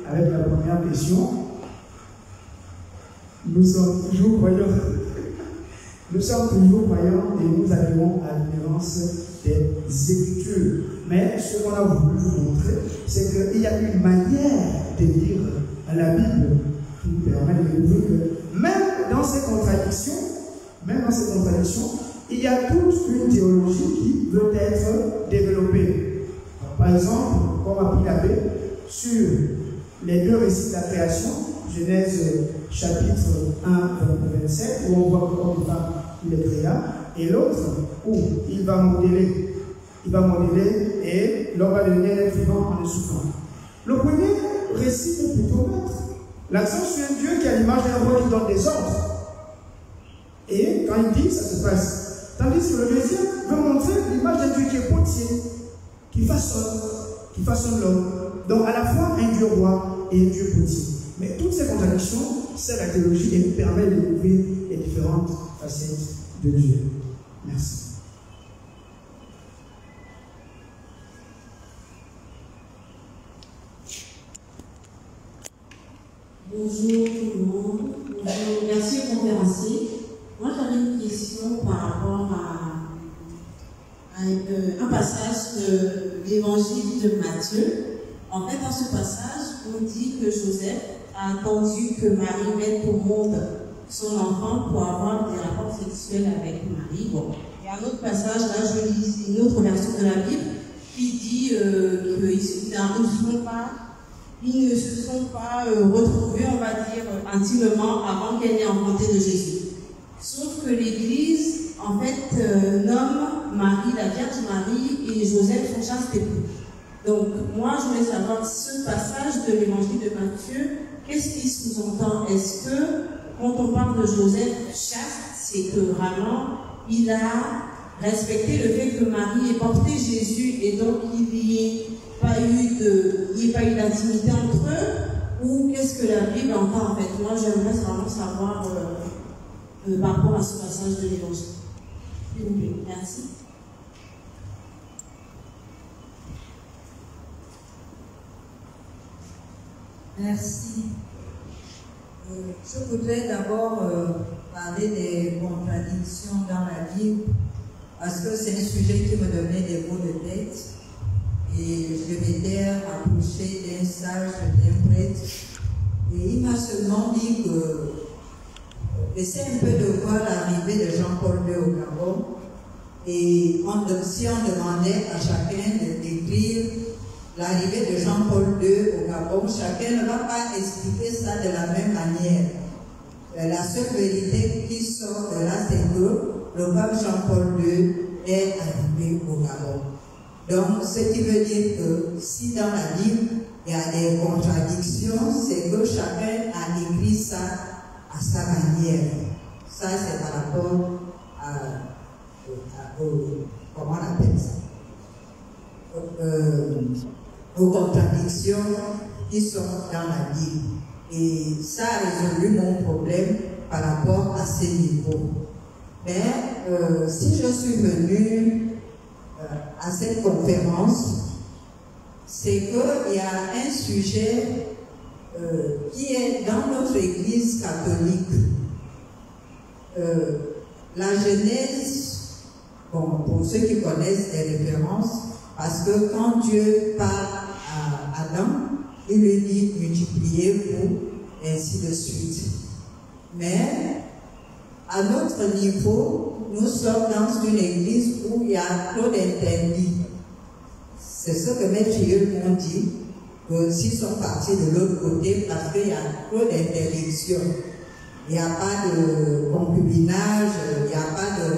avec la première question. Nous sommes toujours croyants. Nous sommes toujours croyants et nous adhérons à l'ignorance des Écritures. Mais ce qu'on a voulu vous montrer, c'est qu'il y a une manière de lire la Bible qui nous permet de découvrir que même dans ces contradictions, il y a toute une théologie qui veut être développée. Alors, par exemple, comme a pris l'abbé, sur les deux récits de la création, Genèse chapitre 1, 27, où on voit que l'homme et femme, il les créa, et l'autre où il va modeler et l'homme va devenir être vivant en le souffrant. Le premier récit peut plutôt mettre l'accent sur un Dieu qui a l'image d'un roi qui donne des ordres. Et quand il dit, ça se passe. Tandis que le deuxième veut montrer l'image d'un Dieu qui est potier, qui façonne l'homme. Donc à la fois un Dieu roi et un Dieu potier. Mais toutes ces contradictions, c'est la théologie et nous permet de découvrir les différentes facettes de Dieu. Merci. Bonjour tout le monde. Bonjour, merci au conférencier. Moi j'avais une question par rapport à un passage de l'évangile de Matthieu. En fait, dans ce passage, on dit que Joseph a attendu que Marie mette au monde son enfant pour avoir des rapports sexuels avec Marie. Bon. Il y a un autre passage, là je lis une autre version de la Bible qui dit qu'ils ne se sont pas retrouvés, on va dire, intimement avant qu'elle ait enfanté de Jésus. Sauf que l'Église, en fait, nomme Marie, la Vierge Marie, et Joseph son chaste époux. Donc, moi, je voulais savoir ce passage de l'évangile de Matthieu, qu'est-ce qui sous-entend? Est-ce que, quand on parle de Joseph chaste, c'est que vraiment, il a respecté le fait que Marie ait porté Jésus et donc il n'y ait pas eu d'intimité entre eux? Ou qu'est-ce que la Bible entend en fait? Moi, j'aimerais vraiment savoir par rapport à ce passage de l'Évangile. S'il vous plaît, merci. Merci. Je voudrais d'abord parler des contradictions dans la Bible, parce que c'est un sujet qui me donnait des maux de tête. Et je m'étais approché d'un sage, d'un prêtre, et il m'a seulement dit que j'essaie un peu de voir l'arrivée de Jean-Paul II au Gabon, et si on demandait à chacun de décrire l'arrivée de Jean-Paul II au Gabon, chacun ne va pas expliquer ça de la même manière. La seule vérité qui sort de là, c'est que le pape Jean-Paul II est arrivé au Gabon. Donc, ce qui veut dire que si dans la Bible, il y a des contradictions, c'est que chacun a écrit ça à sa manière. Ça, c'est par rapport comment on appelle ça? Aux contradictions qui sont dans la Bible. Et ça a résolu mon problème par rapport à ces niveaux. Mais si je suis venue à cette conférence, c'est qu'il y a un sujet qui est dans notre Église catholique. La Genèse, bon, pour ceux qui connaissent les références, parce que quand Dieu parle à Adam, il lui dit multipliez-vous, et ainsi de suite. Mais à notre niveau, nous sommes dans une église où il y a trop d'interdits. C'est ce que mes filles m'ont dit, que s'ils sont partis de l'autre côté, parce qu'il y a trop d'interdictions. Il n'y a pas de concubinage, il n'y a pas de,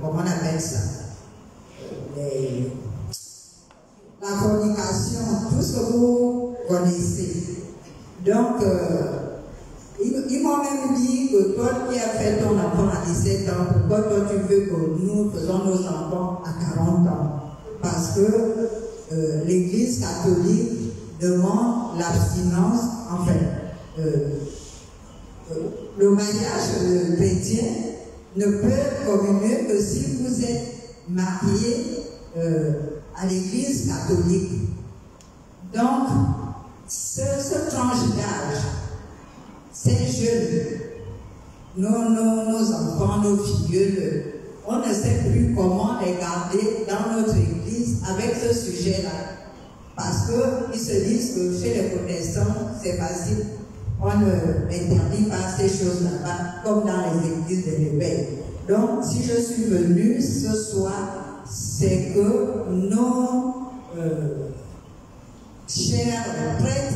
comment on appelle ça, la fornication, tout ce que vous connaissez. Donc, ils m'ont même dit que toi qui as fait ton enfant à 17 ans, pourquoi toi tu veux que nous faisons nos enfants à 40 ans? Parce que l'Église catholique demande l'abstinence, enfin, le mariage chrétien ne peut communier que si vous êtes marié à l'Église catholique. Donc, ce tranche d'âge, ces jeunes, nos enfants, nos filles, on ne sait plus comment les garder dans notre Église avec ce sujet-là. Parce qu'ils se disent que chez les protestants, c'est facile. On n'interdit pas ces choses là-bas, comme dans les églises de l'éveil. Donc, si je suis venue ce soir, c'est que nos chers prêtres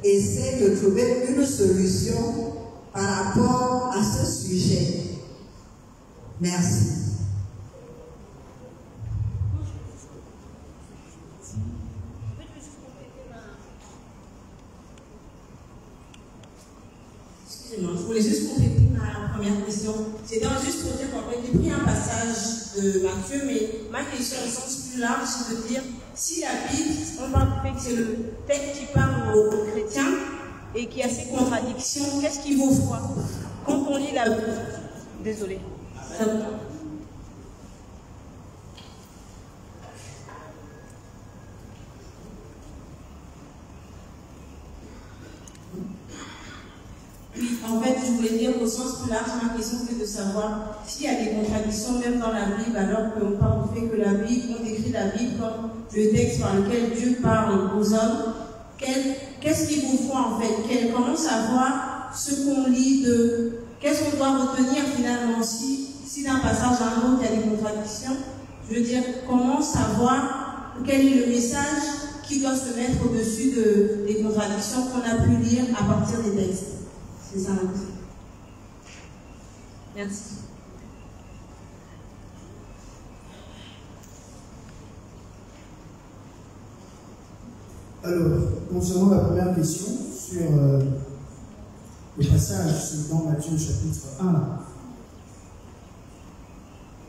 essaient de trouver une solution par rapport à ce sujet. Merci. Excusez-moi, je voulais juste compléter ma première question. C'était juste pour dire qu'en fait, j'ai pris un passage de Matthieu, mais ma question au sens plus large, c'est de dire, si la Bible, on parle du fait que c'est le texte qui parle aux chrétiens et qui a ses contradictions, qu'est-ce qui vaut foi? Quand on lit la Bible, désolée. En fait, je voulais dire au sens plus large, ma question c'est de savoir s'il y a des contradictions même dans la Bible, alors qu'on parle du fait que la Bible, on décrit la Bible comme le texte par lequel Dieu parle aux hommes. Qu'est-ce qu'il vous faut en fait? Comment savoir ce qu'on lit de... Qu'est-ce qu'on doit retenir finalement si d'un passage à un autre il y a des contradictions? Je veux dire, comment savoir quel est le message qui doit se mettre au-dessus des contradictions qu'on a pu lire à partir des textes? C'est ça. Merci. Alors, concernant la première question sur Le passage, c'est dans Matthieu chapitre 1.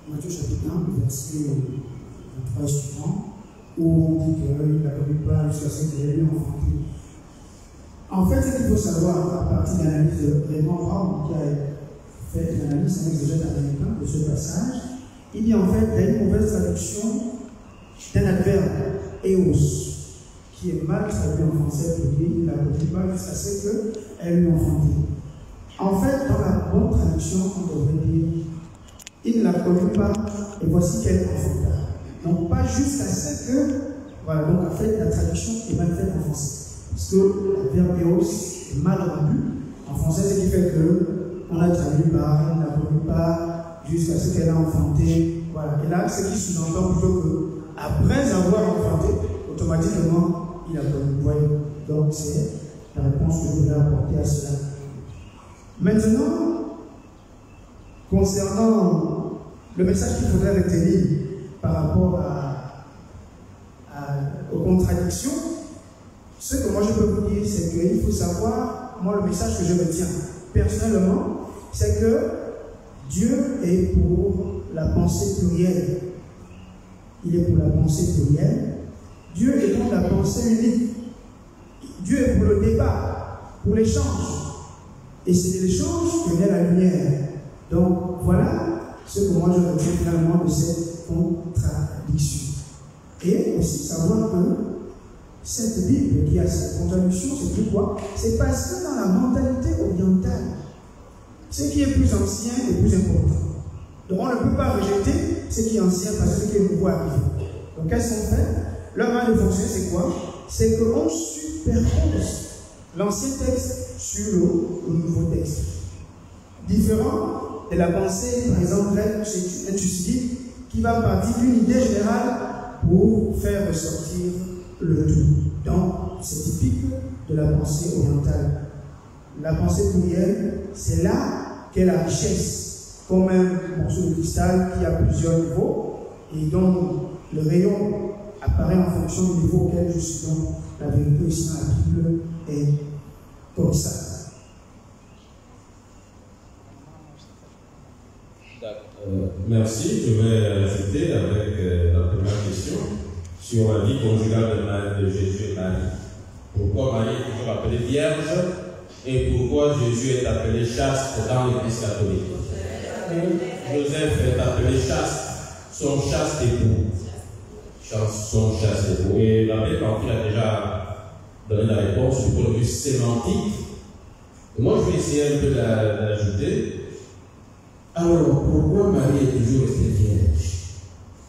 Matthieu chapitre 1, verset 23 suivant, où on dit qu'il n'a connu pas jusqu'à ce qu'il ait eu enfanté. En fait, ce qu'il faut savoir, à partir de l'analyse de Raymond Brown, qui a fait une analyse, un exégète américain de ce passage, il dit en fait qu'il y a une mauvaise traduction d'un adverbe, eos, qui est mal traduit en français pour dire il n'a connu pas jusqu'à ce qu'elle lui enfanté. En fait, dans la bonne traduction, on devrait dire il ne la connut pas et voici qu'elle enfanta. Donc, pas jusqu'à ce que. Voilà, donc en fait, la traduction est mal faite en français. Parce que le verbe eos est mal rendu en français, ce qui fait qu'on l'a traduit par il ne la connut pas jusqu'à ce qu'elle a enfanté. Voilà. Et là, ce qui sous-entend plutôt que après avoir enfanté, automatiquement, il a connu. Vous voyez. Donc, c'est la réponse que je voulais apporter à cela. Maintenant, concernant le message qu'il faudrait retenir par rapport aux contradictions, ce que moi je peux vous dire, c'est qu'il faut savoir, moi le message que je retiens personnellement, c'est que Dieu est pour la pensée plurielle. Il est pour la pensée plurielle. Dieu est pour la pensée unique. Dieu est pour le débat, pour l'échange. Et c'est de l'échange que naît la lumière. Donc voilà ce que moi je retiens finalement de cette contradiction. Et aussi savoir que cette Bible qui a cette contradiction, c'est pourquoi? C'est parce que dans la mentalité orientale, ce qui est plus ancien est plus important. Donc on ne peut pas rejeter ce qui est ancien parce que ce qui est nouveau arrive. Donc qu'est-ce qu'on fait? Leur manière de fonctionner, c'est quoi? C'est qu'on superpose l'ancien texte sur le nouveau texte. Différent de la pensée, par exemple, grecque chez Thucydide, qui va partir d'une idée générale pour faire ressortir le tout. Donc, c'est typique de la pensée orientale. La pensée plurielle, c'est là qu'est la richesse, comme un morceau de cristal qui a plusieurs niveaux et dont le rayon apparaît en fonction du niveau auquel je suis. Donc, la vérité ici dans la Bible est comme ça. Merci. Je vais ajouter avec la première question sur la vie conjugale de Jésus et Marie. Pourquoi Marie est toujours appelée vierge et pourquoi Jésus est appelé chaste dans l'Église catholique? Joseph est appelé chaste, son chaste époux. Son chaste époux. Et l'abbé Pamphile a déjà donné la réponse du point de vue sémantique. Et moi, je vais essayer un peu d'ajouter. Alors, pourquoi Marie est toujours restée vierge?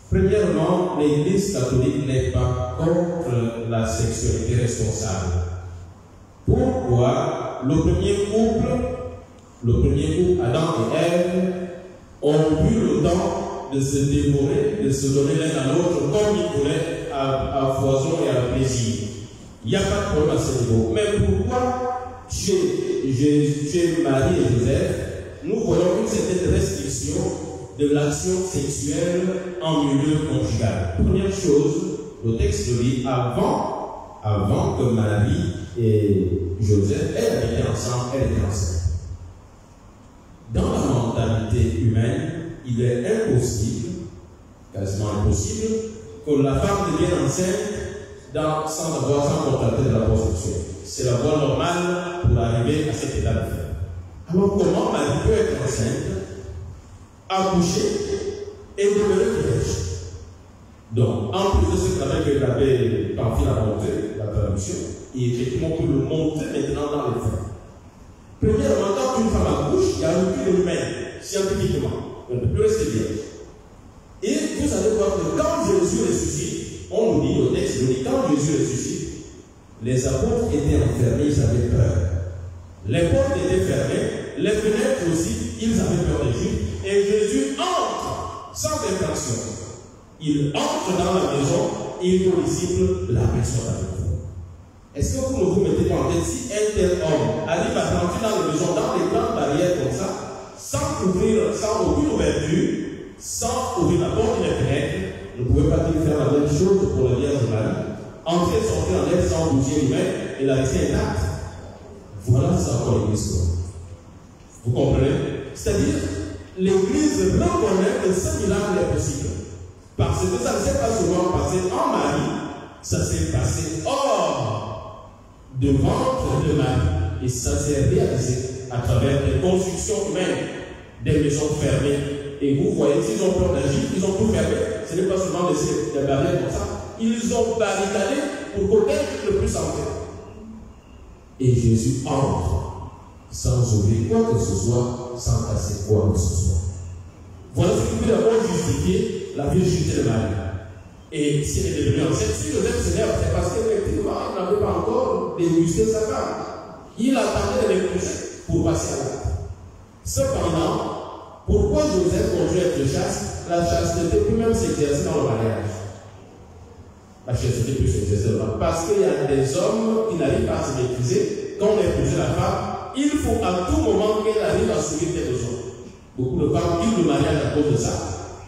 Premièrement, l'Église catholique n'est pas contre la sexualité responsable. Pourquoi le premier couple, Adam et Ève, ont eu le temps de se dévorer, de se donner l'un à l'autre comme ils voulaient, à foison et à plaisir. Il n'y a pas de problème à ce niveau. Mais pourquoi chez Marie et Joseph, nous voyons une certaine restriction de l'action sexuelle en milieu conjugal? Première chose, le texte dit avant que Marie et Joseph aient ensemble, elle était enceinte. Dans la mentalité humaine, il est impossible, quasiment impossible, que la femme devienne enceinte sans contracter de la conception. C'est la voie normale pour arriver à cet état de fait. Alors comment Marie peut être enceinte, accoucher et demeurer vierge? Donc, en plus de ce travail que l'abbé Pamphile a montré, la traduction, et effectivement on peut le montrer maintenant dans les faits. Premièrement, quand une femme accouche, il y a un recul humain, scientifiquement. On ne peut plus rester vierge. Et vous allez voir que quand Jésus ressuscite, on nous dit, le texte nous dit, quand Jésus ressuscite, les apôtres étaient enfermés, ils avaient peur. Les portes étaient fermées, les fenêtres aussi, ils avaient peur des Juifs. Et Jésus entre sans intention. Il entre dans la maison et il dit aux disciples, la personne avec vous. Est-ce que vous ne vous mettez pas en tête, si un tel homme arrive à rentrer dans la maison, dans les grandes barrières comme ça, sans aucune ouverture, sans ouvrir la porte et les fenêtres, ne pouvez pas faire la même chose pour la Vierge Marie? Entrer et sortir en elle sans bouger lui-même et la laisser intacte. Voilà, c'est encore une histoire. Vous comprenez? C'est-à-dire, l'Église reconnaît que ce miracle est possible. Parce que ça ne s'est pas souvent passé en Marie, ça s'est passé hors du ventre de Marie. Et ça s'est réalisé à travers des constructions humaines, des maisons fermées. Et vous voyez, s'ils ont peur d'agir, ils ont tout fermé. Ce n'est pas seulement laisser des barrières comme ça. Ils ont barricadé pour qu'aucun ne puisse entrer. Et Jésus entre sans ouvrir quoi que ce soit, sans casser quoi que ce soit. Voilà ce qui peut d'abord justifier la virginité de Marie. Et si elle est devenue enceinte, si Joseph s'énerve, c'est parce qu'effectivement, il n'avait pas encore dégusté sa femme. Il attendait de l'épouser pour passer à l'acte. Cependant, pourquoi Joseph continue à être chaste? La chasteté peut même s'exercer dans le mariage. La chasteté peut s'exercer dans le mariage. Parce qu'il y a des hommes qui n'arrivent pas à se maîtriser. Quand on a épousé la femme, il faut à tout moment qu'elle arrive à souiller tes besoins. Beaucoup de femmes quittent le mariage à cause de ça.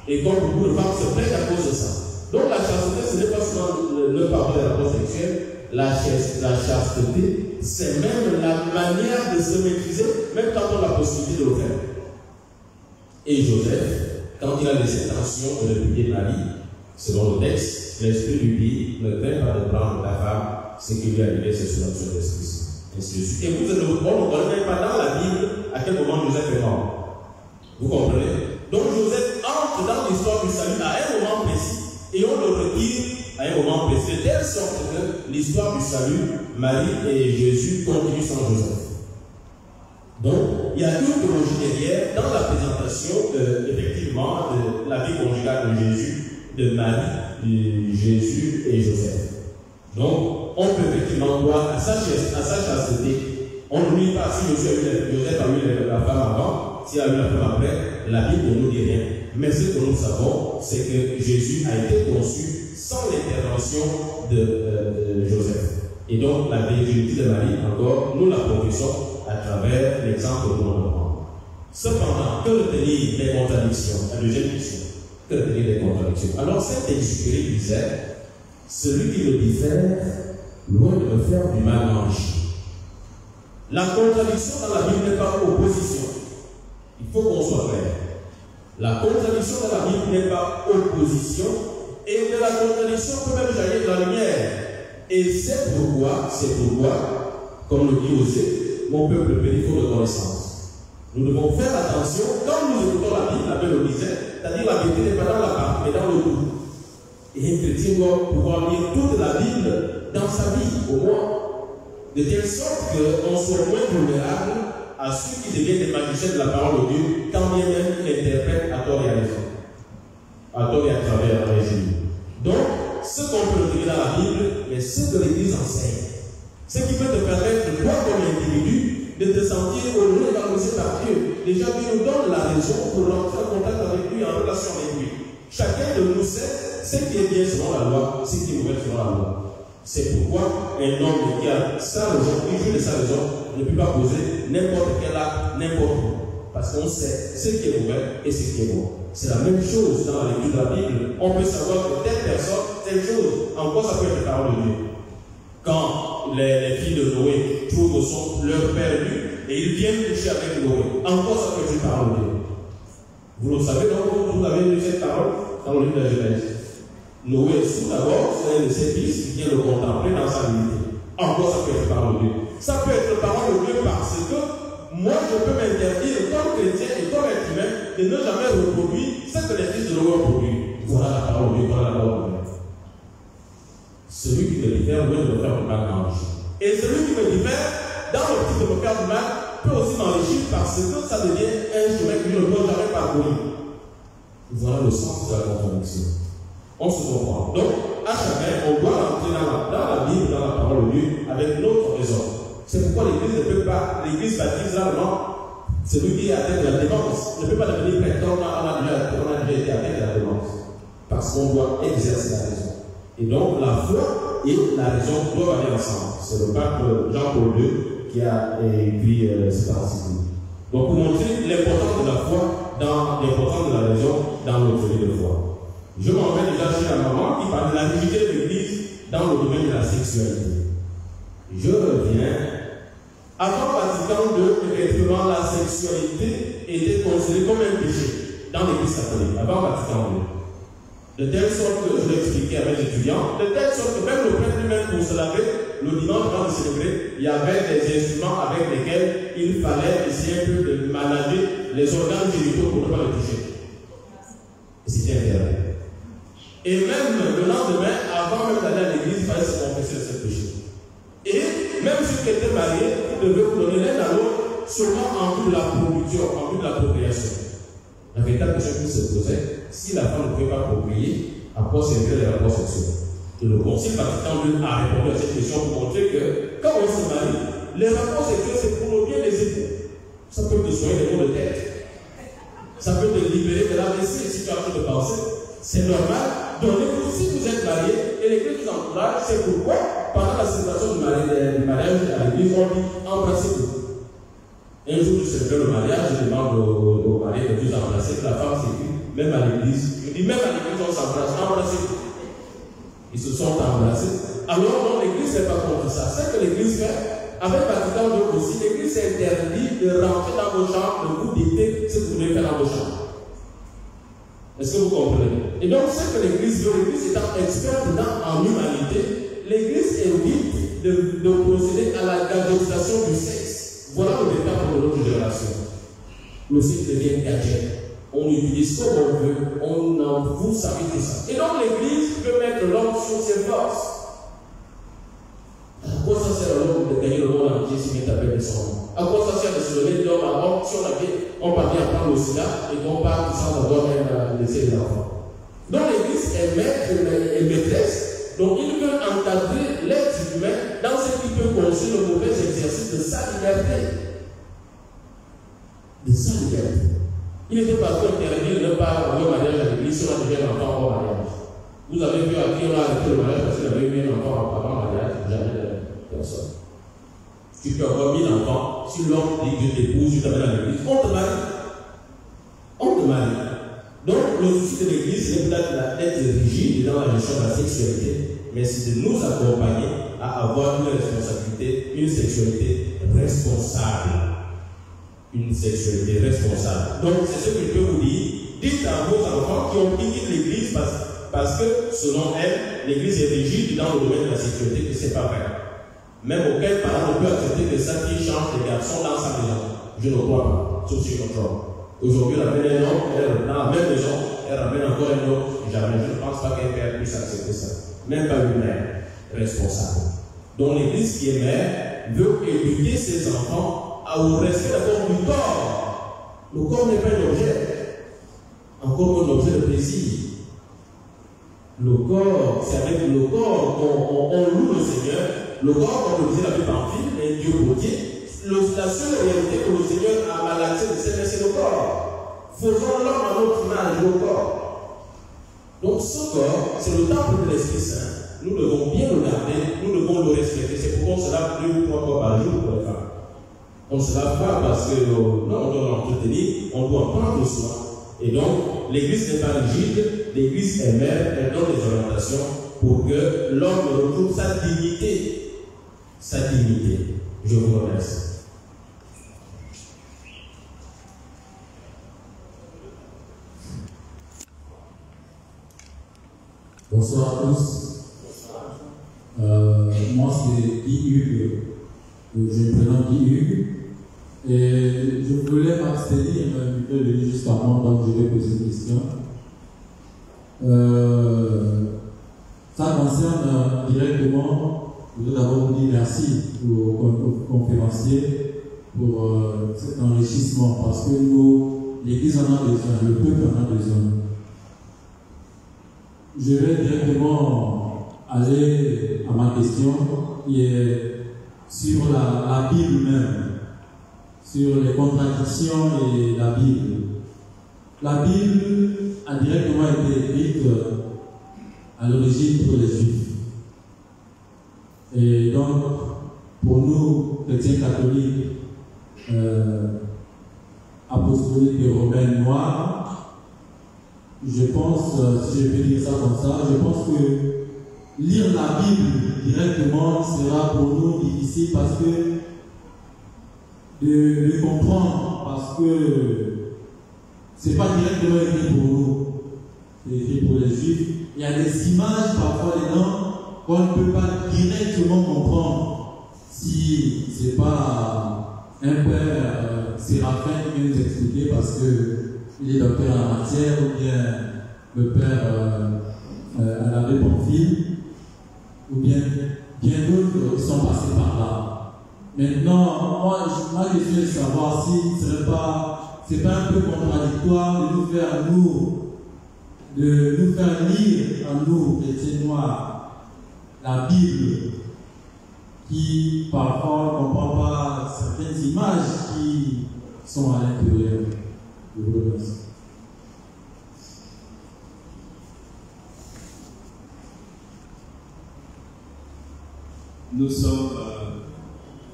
Et comme beaucoup de femmes se plaignent à cause de ça. Donc la chasteté, ce n'est pas seulement le pardon des rapports sexuels. La chasteté, c'est même la manière de se maîtriser, même quand on a la possibilité de le faire. Et Joseph, quand il a les intentions de répudier Marie, selon le texte, l'Esprit lui dit, ne crains pas de prendre ta femme, ce qui lui est arrivé, c'est sous l'action de l'Esprit. Et vous êtes on ne connaît même pas dans la Bible à quel moment Joseph est mort. Vous comprenez? Donc Joseph entre dans l'histoire du salut à un moment précis et on le retire à un moment précis, de telle sorte que l'histoire du salut, Marie et Jésus continue sans Joseph. Donc, il y a une théologie derrière dans la présentation effectivement de la vie conjugale de Jésus, de Marie, de Jésus et Joseph. Donc, on peut effectivement voir à sa chasteté. On ne dit pas si Joseph a eu la femme avant, s'il a eu la femme après, la Bible ne nous dit rien. Mais ce que nous savons, c'est que Jésus a été conçu sans l'intervention de Joseph. Et donc, la virginité de Marie, encore, nous la professons à travers l'exemple que nous avons. Cependant, que retenir des contradictions? La deuxième question. Que retenir des contradictions? Alors, Saint-Exupéry disait, celui qui me diffère, loin de me faire du mal m'enrichit. La contradiction dans la Bible n'est pas opposition. Il faut qu'on soit clair. La contradiction dans la Bible n'est pas opposition, et de la contradiction peut même jaillir de la lumière. Et c'est pourquoi, comme le dit Osée, mon peuple périt faute de connaissance. Nous devons faire attention, quand nous écoutons la Bible, la Bible le disait, c'est-à-dire la vérité n'est pas dans la partie, mais dans le tout. Et un chrétien doit pouvoir lire toute la Bible dans sa vie, au moins, de telle sorte qu'on soit moins vulnérable à ceux qui deviennent des magiciens de la parole de Dieu, quand bien même ils l'interprètent à tort et à raison, à tort et à travers la régime. Donc, ce qu'on peut retrouver dans la Bible, est ce que l'Église enseigne. Ce qui peut te permettre, toi comme individu, de te sentir honoré et valorisé par Dieu. Déjà, Dieu nous donne la raison pour rentrer en contact avec lui, en relation avec lui. Chacun de nous sait ce qui est bien selon la loi, ce qui est mauvais selon la loi. C'est pourquoi un homme qui a sa raison, qui joue de sa raison, ne peut pas poser n'importe quel acte, n'importe où. Parce qu'on sait ce qui est mauvais et ce qui est bon. C'est la même chose dans la lecture de la Bible. On peut savoir que telle personne, telle chose, en quoi ça peut être la parole de Dieu. Quand les filles de Noé trouvent leur père nu et ils viennent coucher avec Noé, en quoi ça peut être la parole de Dieu? Vous le savez, donc vous avez lu cette parole dans le livre de la Genèse. Noé est sous d'abord, c'est un de ses fils qui vient le contempler dans sa nudité. En quoi ça peut être la parole de Dieu? Ça peut être la parole de Dieu parce que moi, je peux m'interdire, comme chrétien et comme être humain, de ne jamais reproduire ce que les fils de Noé ont produit. Voilà la parole de Dieu, voilà la parole de Dieu. Celui qui me diffère, loin de me faire du mal, m'enrichit. Et celui qui me diffère, dans le but de me faire du mal, peut aussi m'enrichir parce que ça devient un chemin que je ne dois jamais parcourir. Voilà le sens de la contradiction. On se comprend. Donc, à chacun, on doit entrer dans la Bible, dans la parole de Dieu, avec notre raison. C'est pourquoi l'Église ne peut pas, l'Église baptise rarement celui qui est atteint de la démence. Ne peut pas devenir prêtre, on a déjà été atteint de la démence. Parce qu'on doit exercer la raison. Et donc, la foi et la raison doivent aller ensemble. C'est le pape Jean-Paul II qui a écrit cet encyclique. Donc, pour montrer l'importance de la foi, l'importance de la raison dans notre vie de foi. Je m'en vais déjà chez la maman qui parle de la dignité de l'Église dans le domaine de la sexualité. Je reviens. Avant Vatican II, qu'effectivement la sexualité était considérée comme un péché dans l'Église catholique, avant Vatican II. De telle sorte que, je l'ai expliqué à mes étudiants, de telle sorte que même le prêtre lui-même pour se laver, le dimanche avant de célébrer, il y avait des instruments avec lesquels il fallait essayer un peu de manager les organes génitaux pour ne pas le toucher. Et c'était interdit. Et même le lendemain, avant même d'aller à l'église, il fallait se confesser de ce péché. Et même ceux qui étaient mariés, ils devaient vous donner l'un à l'autre seulement en vue de la production, en vue de la procréation. La véritable question qui se posait, si la femme ne pouvait pas procréer, à quoi serviraient les rapports sexuels? Et le Concile Vatican II a répondu à cette question pour montrer que quand on se marie, les rapports sexuels c'est pour le bien des époux. Ça peut te soigner des maux de tête. Ça peut te libérer de la vessie si tu as envie de penser. C'est normal. Donc, si vous êtes marié et l'Église vous encourage, c'est pourquoi, pendant la célébration du mariage à l'Église, on dit embrassez-vous. Un jour, je célèbre le mariage, je demande au mari de vous embrasser, que la femme s'écrit, même à l'église. Je dis, même à l'église, on s'embrasse, embrassez-vous. Ils se sont embrassés. Alors, non, l'église n'est pas contre ça. C'est que l'église fait, avec Vatican II aussi, l'église interdit de rentrer dans vos chambres, de vous dicter ce que vous devez faire dans vos chambres. Est-ce que vous comprenez? Et donc, ce que l'église veut, l'église étant experte en humanité, l'église évite de procéder à la gadgetisation du sexe. Voilà le véritable de notre génération. Le sexe devient gadget. On utilise comme on veut, vous savez tout ça. Et donc l'église peut mettre l'homme sur ses forces. À quoi ça sert à l'homme de gagner le monde entier s'il est appelé de son nom? À quoi ça sert de se lever de l'homme à l'homme si on parvient à prendre le sida et qu'on part sans avoir même laissé les enfants? Donc l'église est maître et maîtresse. Donc il veut encadrer l'être humain dans ce qui peut conduire le mauvais exercice de sa liberté. De sa liberté. Il était parfois interdit de ne pas avoir un mariage à l'église si on a déjà un enfant avant mariage. Vous avez vu à qui on a arrêté le mariage parce qu'il avait eu un enfant avant mariage? Jamais personne. Tu peux avoir 1000 enfants, si l'homme dit que je t'épouse, je t'amène à l'église, on te marie. On te marie. Donc, le souci de l'Église, c'est peut-être d'être rigide dans la gestion de la sexualité, mais c'est de nous accompagner à avoir une responsabilité, une sexualité responsable. Une sexualité responsable. Donc, c'est ce que je peux vous dire. Dites à vos enfants qui ont quitté l'Église parce que, selon elle, l'Église est rigide dans le domaine de la sexualité, que ce n'est pas vrai. Même aucun parent ne peut accepter que sa fille change de garçon dans sa maison. Je ne crois pas. Sauf sur contrôle. Aujourd'hui, elle ramène un homme, elle dans la même maison, elle ramène encore un homme. Jamais. Je ne pense pas qu'un père puisse accepter ça. Même pas une mère responsable. Donc l'Église qui est mère veut éduquer ses enfants au respect d'abord du corps. Le corps n'est pas un objet. Encore un objet de plaisir. Le corps, c'est avec le corps qu'on loue le Seigneur. Le corps, comme le disait l'abbé Pamphile, est Dieu potier. La seule réalité que le Seigneur a malaxé de Seigneur, c'est le corps. Faisons l'homme à notre image, le corps. Donc ce corps, c'est le temple de l'Esprit Saint. Nous devons bien le garder, nous devons le respecter. C'est pourquoi on se lave 2 ou 3 fois par jour pour les femmes. On ne se lave pas parce que non, on doit l'entretenir, on doit en prendre soin. Et donc, l'Église n'est pas rigide, l'Église est mère, elle donne des orientations pour que l'homme retrouve sa dignité. Sa dignité. Je vous remercie. Bonsoir à tous. Moi, c'est Guy Hugues. Je me prénomme Guy Hugues. Et je voulais m'abstenir un peu juste avant, donc je vais poser une question. Ça concerne directement, je voudrais d'abord vous dire merci aux conférenciers pour cet enrichissement, parce que nous, l'Église en a besoin, le peuple en a besoin. Je vais directement aller à ma question qui est sur la Bible même, sur les contradictions et la Bible. La Bible a directement été écrite à l'origine pour les Juifs. Et donc, pour nous, chrétiens catholiques, apostoliques et romains noirs, je pense, si je peux dire ça comme ça, je pense que lire la Bible directement sera pour nous difficile parce que de comprendre parce que c'est pas directement écrit pour nous, c'est écrit pour les Juifs. Il y a des images parfois dedans qu'on ne peut pas directement comprendre si c'est pas un père Séraphin qui vient nous expliquer parce qu'il est docteur en matière ou bien le père à l'abbé Pamphile ou bien d'autres qui sont passés par là. Maintenant, moi, ma question est de savoir si c'est pas un peu contradictoire de nous faire lire à nous, chrétiens noirs, la Bible, qui parfois ne comprend pas certaines images qui sont à l'intérieur. Je vous remercie. Nous sommes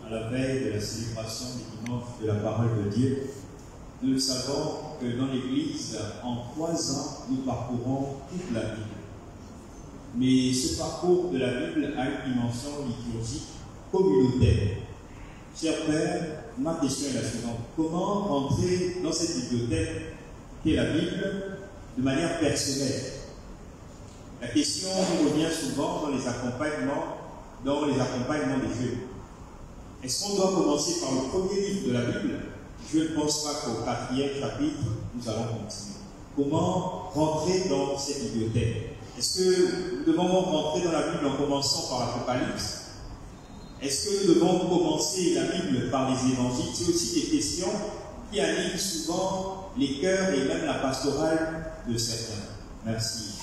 à la veille de la célébration du dimanche de la parole de Dieu. Nous savons que dans l'Église, en 3 ans, nous parcourons toute la Bible. Mais ce parcours de la Bible a une dimension liturgique communautaire. Cher Père, ma question est la suivante. Comment rentrer dans cette bibliothèque qu'est la Bible de manière personnelle? La question revient souvent dans les accompagnements des jeunes. Est-ce qu'on doit commencer par le premier livre de la Bible? Je ne pense pas qu'au 4e chapitre, nous allons continuer. Comment rentrer dans cette bibliothèque? Est-ce que nous devons rentrer dans la Bible en commençant par l'Apocalypse? Est-ce que nous devons commencer la Bible par les évangiles? C'est aussi des questions qui animent souvent les cœurs et même la pastorale de certains. Merci.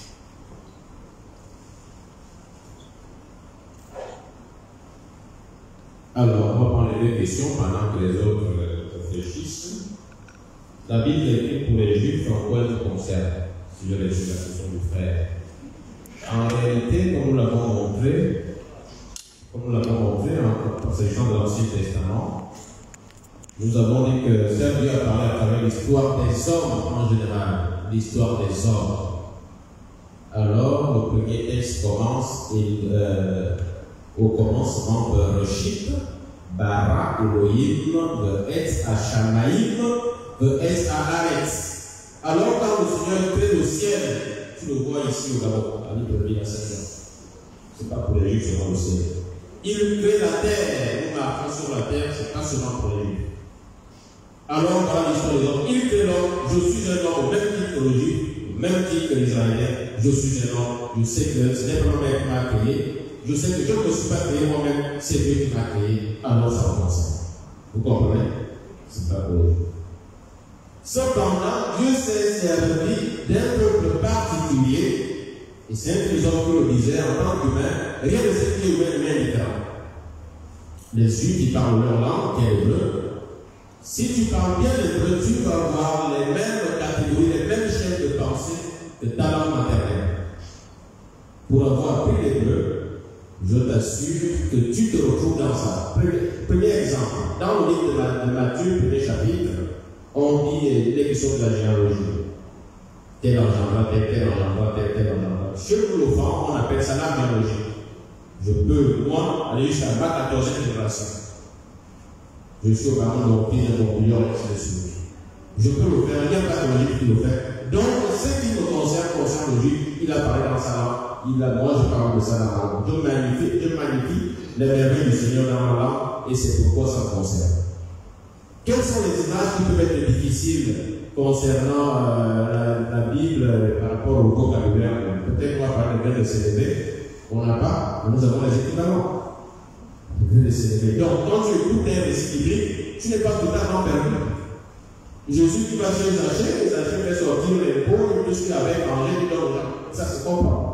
Alors, on va prendre les 2 questions pendant que les autres réfléchissent. La Bible est écrite pour les Juifs, en quoi elle nous concerne? Si je résume la question du frère. En réalité, comme nous l'avons montré en s'agissant de l'Ancien Testament, nous avons dit que Dieu a parlé à travers l'histoire des hommes en général, l'histoire des hommes. Alors, le premier texte commence au commencement de Reshit, Bara Elohim, Etz Hashamaim, Etz Haaretz. Alors, quand le Seigneur crée le ciel, tu le vois ici au Gabon, à l'Hyperville à 7 ans. C'est pas pour les Juifs, c'est dans le ciel. Il crée la terre, nous marquons sur la terre, c'est pas seulement pour les Juifs. Alors, dans l'histoire des hommes, il crée l'homme, je suis un homme au même titre que le Juif, au même titre que l'Israélien, je suis un homme, je sais que ce n'est pas moi-même qui m'a créé. Je sais que je ne me suis pas créé moi-même, c'est Dieu qui m'a créé, alors ça me concerne. Vous comprenez? C'est pas pour eux. Cependant, Dieu s'est servi d'un peuple particulier, et c'est un philosophe qui le disait en tant qu'humain, rien de ce qui est humain est différent. Les Juifs qui parlent leur langue, qui est l'hébreu, si tu parles bien l'hébreu, tu vas avoir les mêmes catégories, les mêmes chaînes de pensée que ta langue maternelle. Pour avoir appris l'hébreu, je t'assure que tu te retrouves dans ça. Premier exemple, dans le livre de Matthieu, premier chapitre, on dit les questions de la généalogie. Tel engendra, tel engendra, tel engendra. Chez nous, le franc, on appelle ça la généalogie. Je peux, moi, aller jusqu'à ma 14e génération. Je suis au parent de mon fils, de mon million, ainsi de suite. Je peux le faire, il n'y a pas de Juif qui le fait. Donc, ce qui me concerne le Juif, il a parlé dans sa langue. Moi, je parle de ça dans ma langue. Je magnifie les merveilles du Seigneur dans ma langue et c'est pourquoi ça me concerne. Quelles sont les images qui peuvent être difficiles concernant la Bible par rapport au vocabulaire? Peut-être qu'on va parler bien de CDB, on n'a pas, mais nous avons les équivalents. Donc, quand tu écoutes un récit biblique, tu n'es pas totalement perdu. Jésus qui va chez les Zachée fait sortir les pauvres, il suit avec manger, il donne aux gens. Ça se comprend.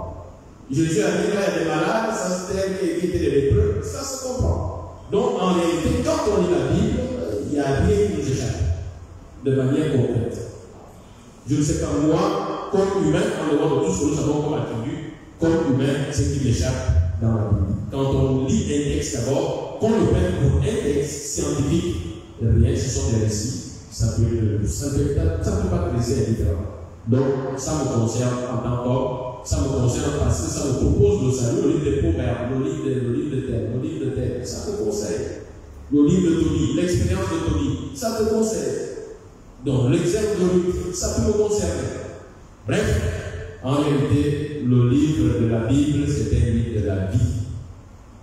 Jésus a dit, là, il y a des malades, ça c'était qui étaient des lépreux, ça se comprend. Donc, en réalité, quand on lit la Bible, il y a rien qui nous échappe, de manière concrète. Je ne sais pas, moi, comme humain, en dehors de tout ce que nous savons comme attribut, comme humain, ce qui m'échappe dans la Bible. Quand on lit un texte d'abord, qu'on le prenne pour un texte scientifique, rien, ce sont des récits. Ça ne peut pas te laisser indifférent. Donc, ça me concerne en tant qu'homme, ça me concerne parce que ça me propose le salut, le livre des proverbes, le livre de terre, ça me concerne. le livre de Tony, l'expérience de Tony, ça te concerne. Donc, l'exemple de Luc, ça peut me concerner. Bref, en réalité, le livre de la Bible, c'est un livre de la vie.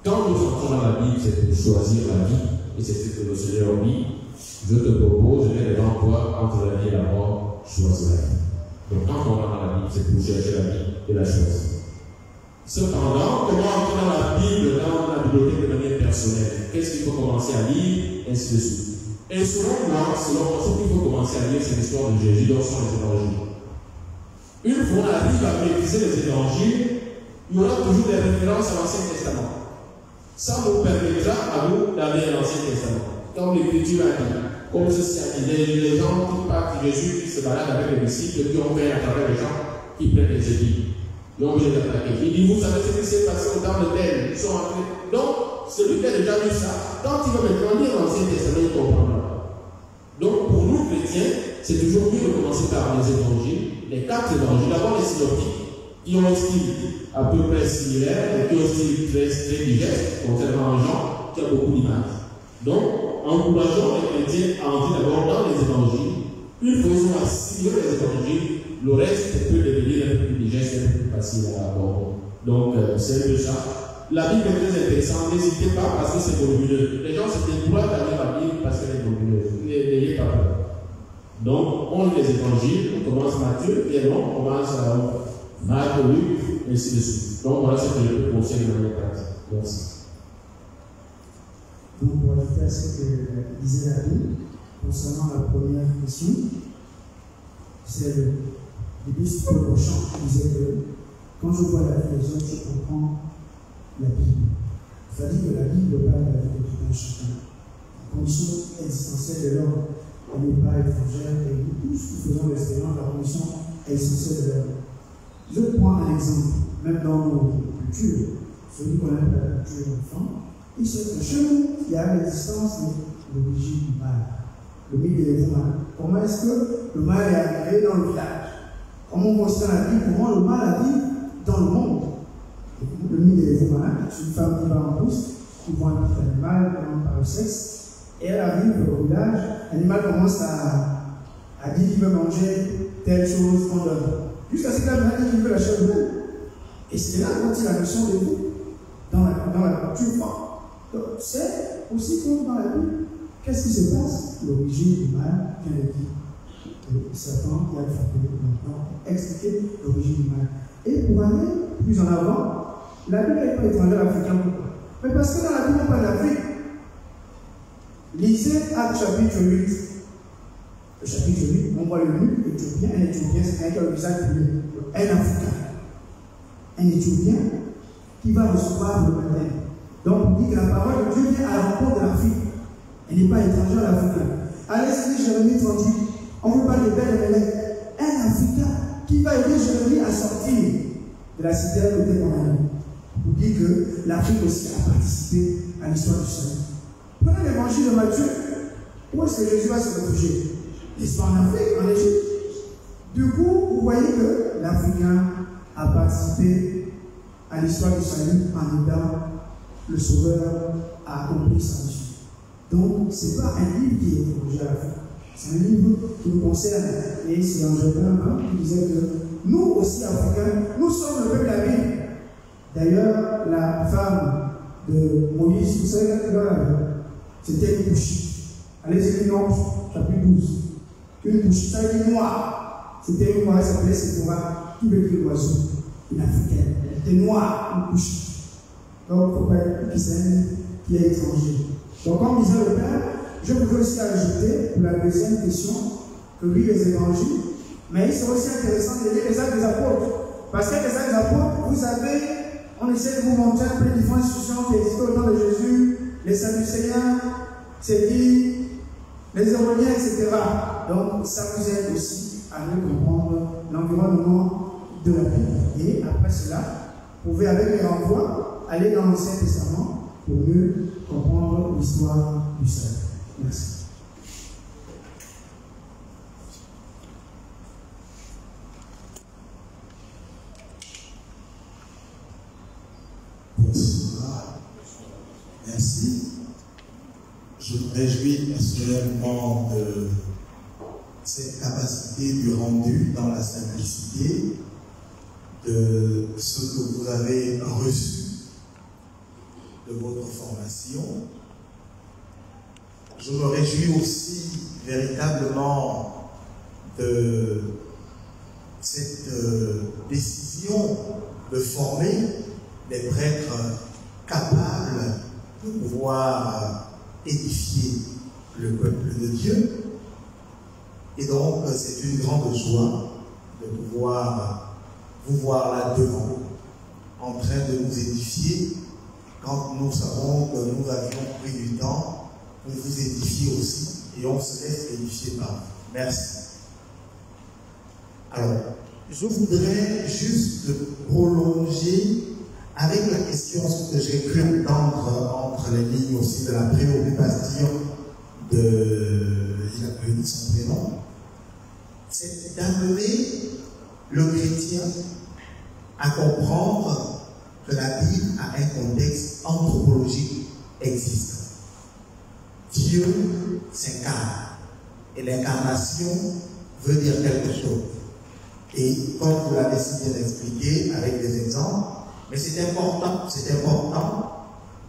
Quand nous entrons dans la Bible, c'est pour choisir la vie, et c'est ce que le Seigneur dit. Je te propose, je mets devant toi, entre la vie et la mort, choisis la vie. Donc, quand on va dans la Bible, c'est pour chercher la vie et la choisir. Cependant, comment entrer dans la Bible, dans la bibliothèque de manière personnelle? Qu'est-ce qu'il faut commencer à lire? Ainsi de suite. Et selon moi, ce qu'il faut commencer à lire, c'est l'histoire de Jésus dans les évangiles. Une fois qu'on arrive à maîtriser les évangiles, il y aura toujours des références à l'Ancien Testament. Ça nous permettra à nous d'aller à l'Ancien Testament. Comme l'Écriture a dit, comme ceci a dit, les gens qui partent de Jésus, qui se baladent avec les disciples, qui ont fait à travers les gens qui prennent les églises. Ils ont obligé d'attaquer. Il dit, vous savez ce qui s'est passé au temps de tel. Ils sont entrés. Donc, celui qui a déjà vu ça, quand il va maintenant lire l'Ancien Testament, il comprendra. Donc, pour nous chrétiens, c'est toujours mieux de commencer par les évangiles, les 4 évangiles, d'abord les synoptiques, qui ont un style à peu près similaire, et qui ont un style très digeste, contrairement à Jean, qui a beaucoup d'images. Donc, encourageons les chrétiens à entrer d'abord dans les évangiles. Une fois qu'ils ont assimilé les évangiles, le reste peut devenir un peu plus digeste, un peu plus facile à aborder. Donc, c'est un peu ça. La Bible est très intéressante, n'hésitez pas parce que c'est volumineux. Les gens se découragent d'aller la Bible parce qu'elle est volumineuse. N'ayez pas peur. Donc, on lit les évangiles, on commence Matthieu, et on commence à Marc, Luc, et ainsi de suite. Donc, voilà ce que je peux conseiller de manière pratique. Merci. Donc, pour ajouter à ce que disait la Bible, concernant la première question, c'est le disciple prochain qui disait que quand je vois la vie des autres, je comprends la Bible. C'est-à-dire que la Bible parle de la vie de tout un chacun. La condition essentielle de l'homme, elle n'est pas étrangère, et nous tous, nous faisons l'expérience de la condition essentielle de l'homme. Je prends un exemple, même dans nos cultures, celui qu'on appelle la culture enfant, il se que chez nous, il y a l'existence de l'origine du mal, le mythe de l'éléphant mal. Comment est-ce que le mal est arrivé dans le village? Comment on considère la vie? Comment le mal arrive dans le monde? Le mythe de l'éléphant mal, c'est une femme qui va en pousse, qui voit un petit animal par le sexe, et elle arrive au village, l'animal commence à dire qu'il veut manger telle chose qu'on donne. Jusqu'à ce qu'elle dit qu'il veut la chair humaine. Et c'est là qu'on tire la notion de vous dans la culture. Donc, c'est aussi comme dans la Bible. Qu'est-ce qui se passe? L'origine du mal vient de qui? De Satan qui a frappé maintenant pour expliquer l'origine du mal. Et pour aller plus en avant, la Bible n'est pas étrangère à l'Africain. Pourquoi? Mais parce que dans la Bible, on parle d'Afrique. Lisez Actes chapitre 8. Le chapitre 8, on voit le loup éthiopien. Un éthiopien, c'est quelqu'un qui a le visage bleu. Un Africain. Un éthiopien qui va recevoir le baptême. Donc, on dit que la parole de Dieu vient à la rencontre de l'Afrique. Elle n'est pas étrangère à l'Afrique. Allez, c'est Jérémie 38. On vous parle de Bel-Mélec. Un Africain qui va aider Jérémie à sortir de la cité de Témoin. Pour dire que l'Afrique aussi a participé à l'histoire du salut. Prenez l'évangile de Matthieu. Où est-ce que Jésus va se réfugier? N'est-ce pas en Afrique, en Égypte? Du coup, vous voyez que l'Africain a participé à l'histoire du salut en aidant le Sauveur à accomplir sa mission. Donc, ce n'est pas un livre qui est étranger à l'Afrique. C'est un livre qui nous concerne. Et c'est un jeune qui disait que nous aussi, Africains, nous sommes le peuple de la Bible. D'ailleurs, la femme de Moïse, vous savez que c'était une bouchie. Allez-y, non, chapitre 12. Une bouchie, ça veut dire noire. C'était une noire, elle s'appelait Sephora, qui veut dire l'oiseau, une africaine. Elle était noire, une bouchie. Donc, il ne faut pas être qui est étranger. Donc, comme disait le Père, je voudrais aussi ajouter pour la deuxième question que oui, les évangiles, mais il serait aussi intéressant de lire les actes des apôtres. Parce que les actes des apôtres, vous savez, on essaie de vous montrer un peu les différentes institutions qui existaient au temps de Jésus, les Sadducéens, c'est dit, les Hérodiens, etc. Donc, ça vous aide aussi à mieux comprendre l'environnement de la Bible. Et après cela, vous pouvez, avec les renvois, aller dans l'Ancien Testament pour mieux comprendre l'histoire du salut. Merci. Merci. Je me réjouis personnellement de cette capacité du rendu dans la simplicité, de ce que vous avez reçu de votre formation. Je me réjouis aussi véritablement de cette décision de former des prêtres capables de pouvoir édifier le peuple de Dieu. Et donc, c'est une grande joie de pouvoir vous voir là devant, en train de nous édifier, quand nous savons que nous avions pris du temps pour vous édifier aussi, et on se laisse édifier par vous. Merci. Alors, je voudrais juste prolonger avec la question que j'ai cru entendre entre les lignes aussi de la préoccupation de, il a pu dire son prénom, c'est d'amener le chrétien à comprendre que la Bible a un contexte anthropologique existant. Dieu s'incarne et l'incarnation veut dire quelque chose. Et comme vous l'avez si bien expliqué avec des exemples, mais c'est important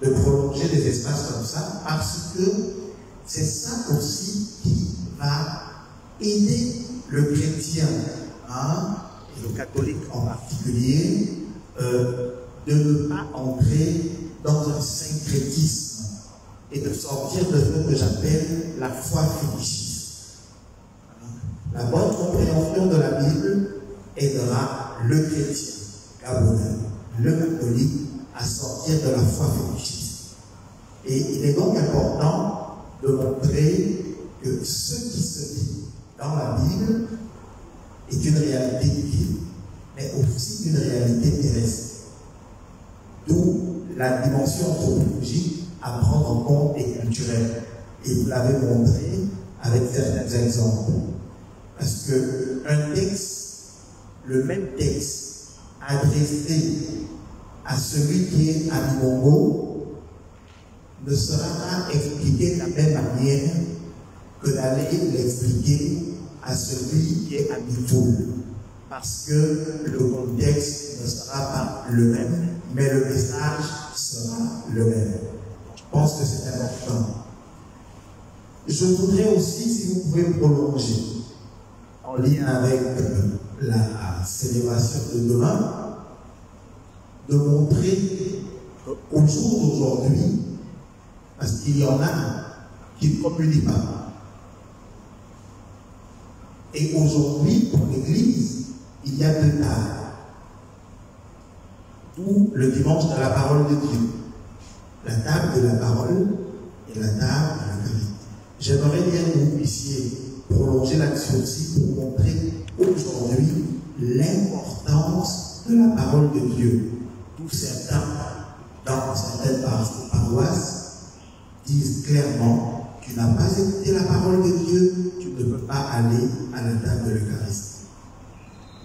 de prolonger des espaces comme ça parce que c'est ça aussi qui va aider le chrétien, et le catholique en particulier, de ne pas entrer dans un syncrétisme et de sortir de ce que j'appelle la foi fétichiste. La bonne compréhension de la Bible aidera le chrétien gabonais, le catholique, à sortir de la foi fétichiste. Et il est donc important de montrer que ce qui se dit dans la Bible est une réalité divine, mais aussi une réalité terrestre. D'où la dimension anthropologique à prendre en compte et culturelle. Et vous l'avez montré avec certains exemples. Parce que un texte, le même texte, adressé à celui qui est à Mongo, ne sera pas expliqué de la même manière que d'aller l'expliquer à celui qui est à Mifoul. Parce que le contexte ne sera pas le même, mais le message sera le même. Je pense que c'est important. Je voudrais aussi, si vous pouvez prolonger, en lien avec la célébration de demain, de montrer qu'au jour d'aujourd'hui, parce qu'il y en a qui ne communient pas. Et aujourd'hui, pour l'Église, il y a deux tables. D'où le dimanche de la parole de Dieu. La table de la parole et la table de la vérité. J'aimerais bien que vous puissiez prolonger l'action aussi pour montrer aujourd'hui l'importance de la parole de Dieu. D'où certains, dans certaines paroisses, disent clairement: tu n'as pas écouté la parole de Dieu, tu ne peux pas aller à la table de l'Eucharistie.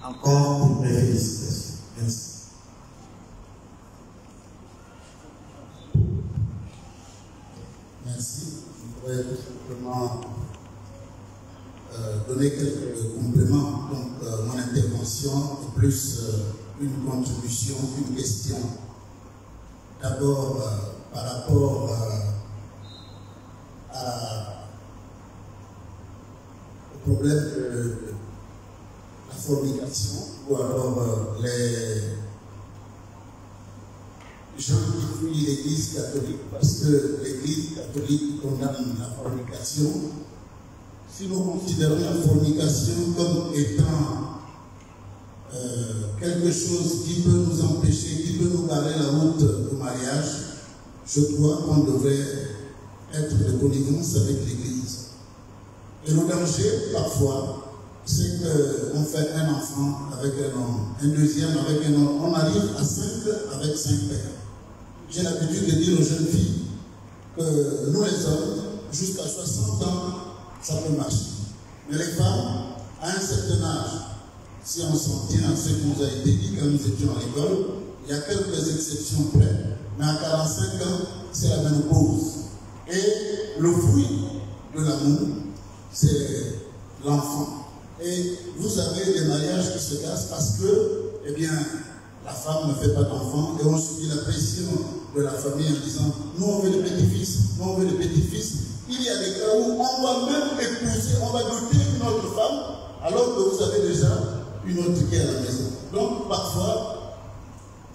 Encore pour mes félicitations. Merci. Merci. Je voudrais tout simplement donner quelques compléments. Donc, mon intervention est plus une contribution, une question. D'abord, par rapport au problème de la fornication, ou alors les gens qui fuient l'Église catholique parce que l'Église catholique condamne la fornication. Si nous considérons la fornication comme étant quelque chose qui peut nous empêcher, qui peut nous barrer la route au mariage, je crois qu'on devrait être de connivence avec l'Église. Et le danger, parfois, c'est qu'on fait un enfant avec un homme, un deuxième avec un homme. On arrive à 5 avec 5 pères. J'ai l'habitude de dire aux jeunes filles que nous, les hommes, jusqu'à 60 ans, ça peut marcher. Mais les femmes, à un certain âge, si on s'en tient à ce qui nous a été dit quand nous étions à l'école, il y a quelques exceptions près. Mais à 45 ans, c'est la ménopause. Et le fruit de l'amour, c'est l'enfant. Et vous avez des mariages qui se cassent parce que, eh bien, la femme ne fait pas d'enfant et on subit la pression de la famille en disant « nous on veut des petits-fils, nous on veut des petits-fils ». Il y a des cas où on va même épouser, on va doter une autre femme alors que vous avez déjà une autre qui est à la maison. Donc parfois,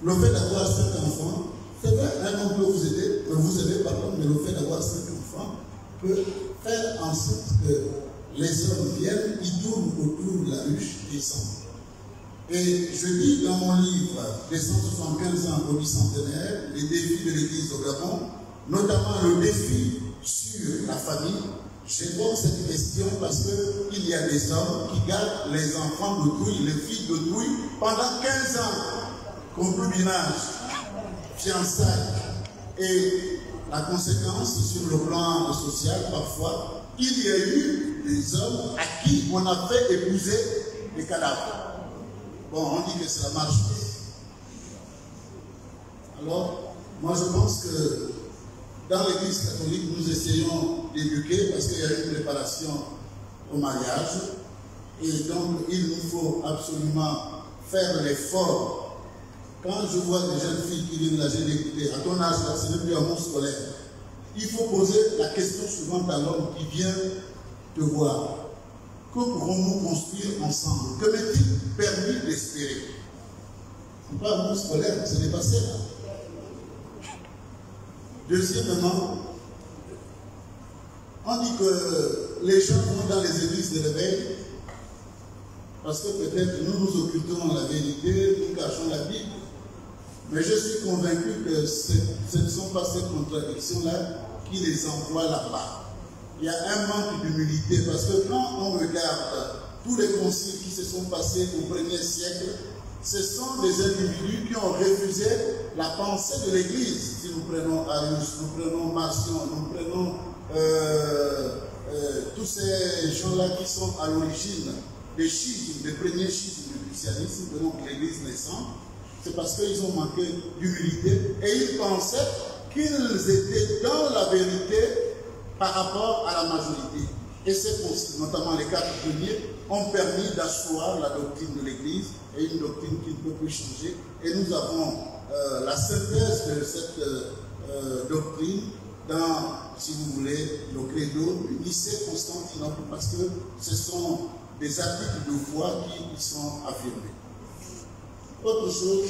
le fait d'avoir 5 enfants, c'est vrai, un homme peut vous aider, mais le fait d'avoir 5 enfants peut faire en sorte que les hommes viennent, ils tournent autour de la ruche et ils s'en vont. Et je dis dans mon livre des 175 ans au bicentenaire, les défis de l'Église au Gabon, notamment le défi sur la famille, j'évoque cette question parce qu'il y a des hommes qui gardent les enfants d'autrui, les filles d'autrui, pendant 15 ans, concubinage, fiançailles. Et la conséquence sur le plan social, parfois, il y a eu des hommes à qui on a fait épouser des cadavres. Bon, on dit que c'est la marche. Alors, moi je pense que dans l'Église catholique, nous essayons d'éduquer parce qu'il y a une préparation au mariage. Et donc, il nous faut absolument faire l'effort. Quand je vois des jeunes filles qui viennent l'âge d'écouter, à ton âge, là, ce n'est plus un mot scolaire. Il faut poser la question suivante à l'homme qui vient te voir. Que pourrons-nous construire ensemble? Que m'est-il permis d'espérer? Ce n'est pas un mot scolaire, ce n'est pas ça. Deuxièmement, on dit que les gens vont dans les églises de réveil parce que peut-être nous nous occultons la vérité, nous cachons la Bible. Mais je suis convaincu que ce ne sont pas ces contradictions-là qui les envoient là-bas. Il y a un manque d'humilité parce que quand on regarde tous les conciles qui se sont passés au 1er siècle, ce sont des individus qui ont refusé la pensée de l'Église. Si nous prenons Arius, nous prenons Marcion, nous prenons tous ces gens-là qui sont à l'origine des schismes, des premiers schismes du christianisme, donc l'Église naissante, c'est parce qu'ils ont manqué d'humilité et ils pensaient qu'ils étaient dans la vérité par rapport à la majorité. Et ces conciles, notamment les 4 premiers, ont permis d'asseoir la doctrine de l'Église et une doctrine qui ne peut plus changer. Et nous avons la synthèse de cette doctrine dans, si vous voulez, le credo du Nicée-Constantinople, parce que ce sont des articles de foi qui y sont affirmés. Autre chose,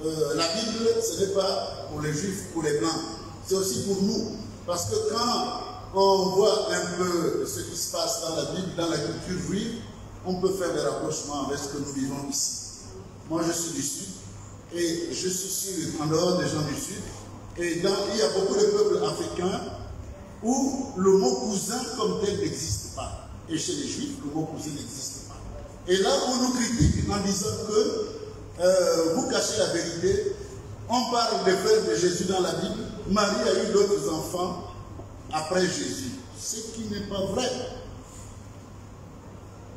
la Bible, ce n'est pas pour les Juifs, pour les Blancs, c'est aussi pour nous. Parce que quand on voit un peu ce qui se passe dans la Bible, dans la culture juive, on peut faire des rapprochements avec ce que nous vivons ici. Moi, je suis du Sud, et je suis sûr, en dehors des gens du Sud, et il y a beaucoup de peuples africains où le mot cousin comme tel n'existe pas. Et chez les Juifs, le mot cousin n'existe pas. Et là, on nous critique en disant que vous cachez la vérité. On parle des frères de Jésus dans la Bible. Marie a eu d'autres enfants après Jésus. Ce qui n'est pas vrai.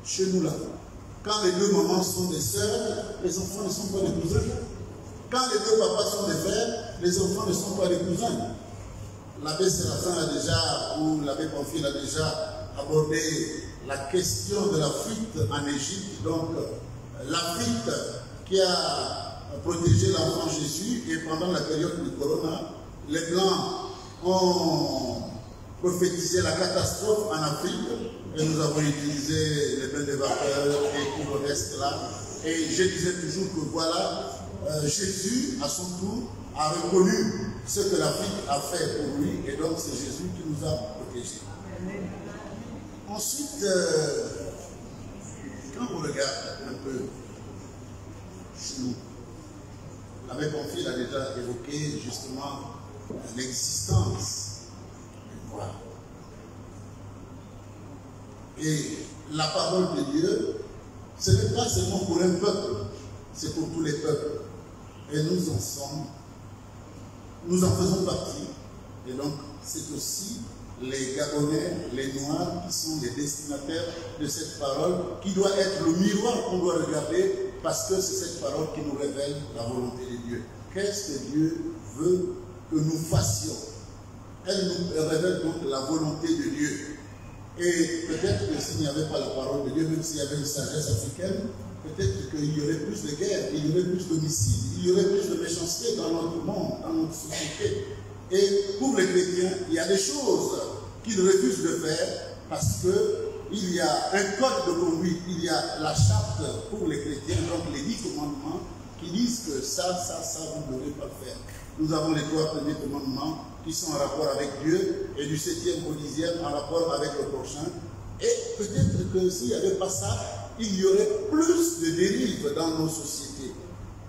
Chez nous là, quand les 2 mamans sont des sœurs, les enfants ne sont pas des cousins. Quand les 2 papas sont des frères, les enfants ne sont pas des cousins. L'abbé Séraphin a déjà, ou l'abbé Pamphile a déjà abordé la question de la fuite en Égypte. Donc, la fuite qui a protégé l'enfant Jésus, et pendant la période du corona, les Blancs ont prophétisé la catastrophe en Afrique, et nous avons utilisé les bains de vapeur et tout le reste là. Et je disais toujours que voilà, Jésus, à son tour, a reconnu ce que l'Afrique a fait pour lui, et donc c'est Jésus qui nous a protégés. Ensuite, quand on regarde un peu chez nous, l'abbé Pamphile a déjà évoqué justement l'existence du quoi. Et la parole de Dieu, ce n'est pas seulement pour un peuple, c'est pour tous les peuples. Et nous en sommes, nous en faisons partie. Et donc, c'est aussi les Gabonais, les Noirs, qui sont les destinataires de cette parole, qui doit être le miroir qu'on doit regarder, parce que c'est cette parole qui nous révèle la volonté de Dieu. Qu'est-ce que Dieu veut que nous fassions? elle nous révèle donc la volonté de Dieu. Et peut-être que s'il n'y avait pas la parole de Dieu, même s'il y avait une sagesse africaine, peut-être qu'il y aurait plus de guerres, il y aurait plus d'homicides, il y aurait plus de méchanceté dans notre monde, dans notre société. Et pour les chrétiens, il y a des choses qu'ils refusent de faire parce qu'il y a un code de conduite, il y a la charte pour les chrétiens, donc les 10 commandements, qui disent que ça, vous ne devez pas le faire. Nous avons les 3 premiers commandements qui sont en rapport avec Dieu, et du 7e au 10e en rapport avec le prochain. Et peut-être que s'il n'y avait pas ça, il y aurait plus de dérives dans nos sociétés.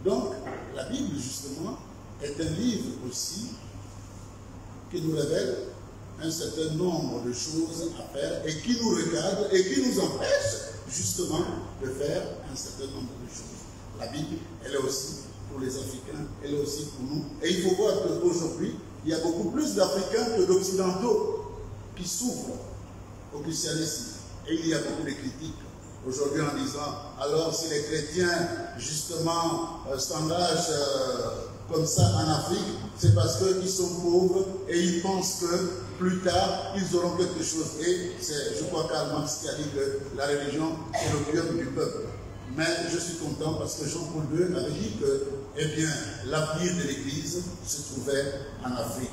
Donc, la Bible, justement, est un livre aussi qui nous révèle un certain nombre de choses à faire et qui nous recadre et qui nous empêche, justement, de faire un certain nombre de choses. La Bible, elle est aussi pour les Africains, elle est aussi pour nous. Et il faut voir qu'aujourd'hui, il y a beaucoup plus d'Africains que d'Occidentaux qui souffrent au christianisme. Et il y a beaucoup de critiques aujourd'hui en disant, alors si les chrétiens, justement, s'engagent comme ça en Afrique, c'est parce qu'ils sont pauvres et ils pensent que plus tard, ils auront quelque chose. Et c'est, je crois, Karl Marx qui a dit que la religion est l'opium du peuple. Mais je suis content parce que Jean-Paul II avait dit que, eh bien, l'avenir de l'Église se trouvait en Afrique.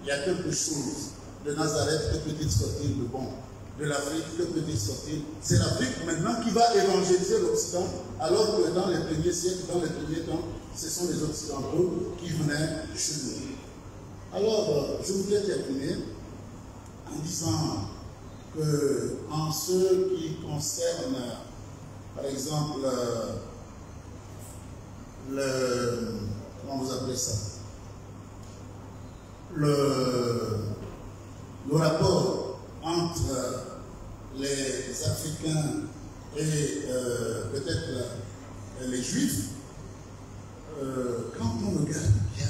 Il y a quelque chose de Nazareth que peut-il sortir de bon, de l'Afrique que peut-il sortir. C'est l'Afrique maintenant qui va évangéliser l'Occident, alors que dans les premiers siècles, dans les premiers temps, ce sont les Occidentaux qui venaient chez nous. Alors, je voudrais terminer en disant que en ce qui concerne, par exemple, comment vous appelez ça, le rapport entre les Africains et peut-être les Juifs, quand on regarde bien,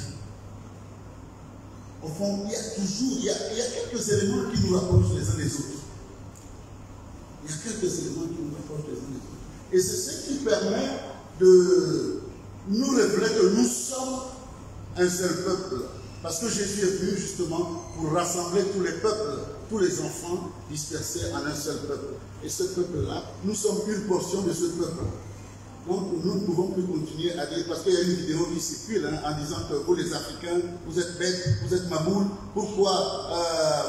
au fond, il y a toujours, il y a quelques éléments qui nous rapprochent les uns des autres. Il y a quelques éléments qui nous rapprochent les uns des autres. Et c'est ce qui permet de nous révéler que nous sommes un seul peuple. Parce que Jésus est venu justement pour rassembler tous les peuples, tous les enfants dispersés en un seul peuple. Et ce peuple-là, nous sommes une portion de ce peuple. Donc nous ne pouvons plus continuer à dire, parce qu'il y a une vidéo qui circule en disant que vous les Africains, vous êtes bêtes, vous êtes maboules, pourquoi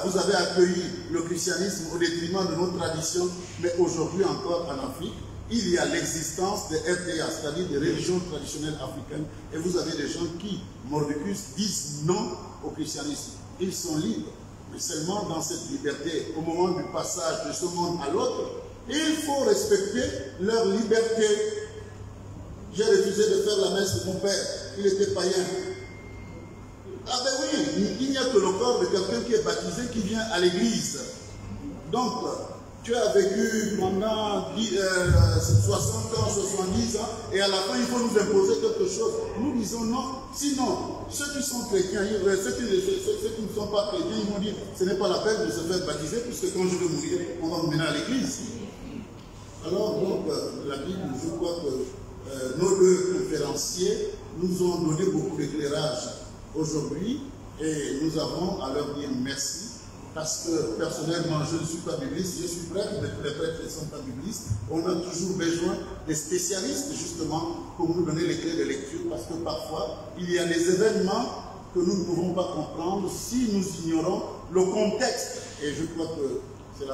vous avez accueilli le christianisme au détriment de notre tradition, mais aujourd'hui encore en Afrique, il y a l'existence des RTA, c'est-à-dire des religions traditionnelles africaines, et vous avez des gens qui, mordicus, disent non au christianisme. Ils sont libres, mais seulement dans cette liberté, au moment du passage de ce monde à l'autre, il faut respecter leur liberté. J'ai refusé de faire la messe de mon père, il était païen. Ah ben oui, il n'y a que le corps de quelqu'un qui est baptisé qui vient à l'église. Donc, tu as vécu pendant 60 ans, 70 ans, et à la fin, il faut nous imposer quelque chose. Nous disons non. Sinon, ceux qui sont chrétiens, ceux qui ne sont pas chrétiens, ils vont dire, ce n'est pas la peine de se faire baptiser, puisque quand je vais mourir, on va me mener à l'église. Alors, donc, la Bible, je crois que nos deux conférenciers nous ont donné beaucoup d'éclairage aujourd'hui, et nous avons à leur dire merci. Parce que personnellement, je ne suis pas bibliste, je suis prêtre, mais tous les prêtres ne sont pas biblistes. On a toujours besoin des spécialistes, justement, pour nous donner les clés de lecture, parce que parfois, il y a des événements que nous ne pouvons pas comprendre si nous ignorons le contexte. Et je crois que c'est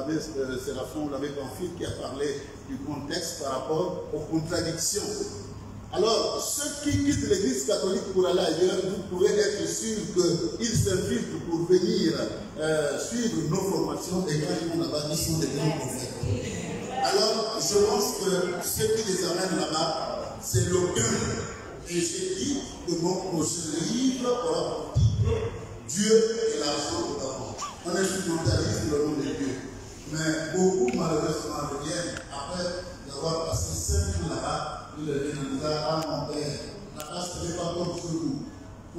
Séraphin ou l'abbé Pamphile qui a parlé du contexte par rapport aux contradictions. Alors, ceux qui quittent l'église catholique pour aller ailleurs, vous pouvez être sûr qu'ils s'infiltrent pour venir suivre nos formations et quand ils vont là-bas, ils sont des grands prophètes. Alors, je pense que ce qui les amène là-bas, c'est l'orgueil. Et j'ai dit que mon prochain livre aura pour titre Dieu et l'argent de l'avant. On instrumentalise le nom de Dieu. Mais beaucoup, malheureusement, reviennent après d'avoir passé 5 ans là-bas. Il nous a à mon père. La place ne fait pas comme chez nous.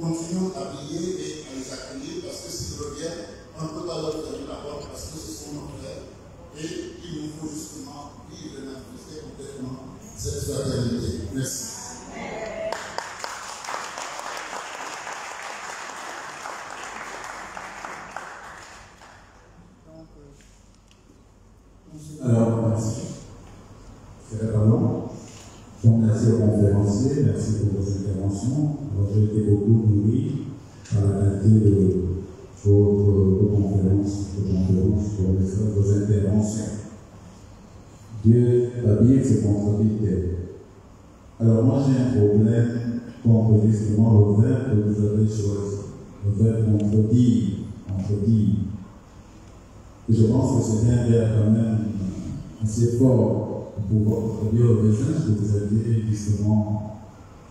Continuons à prier et à les accueillir parce que s'ils reviennent, on ne peut pas leur fermer la porte parce que ce sont nos frères. Et il nous faut justement vivre et manifester complètement cette fraternité. Merci. très long. Donc, merci aux conférenciers, merci pour vos interventions. J'ai été beaucoup nourri par la qualité de vos conférences, vos interventions. Dieu, la Bible, c'est contradictoire. Alors, moi, j'ai un problème contre justement le verbe que vous avez choisi. Le verbe contredire. Et je pense que c'est un verbe quand même assez fort pour pouvoir traduire le message que vous aviez justement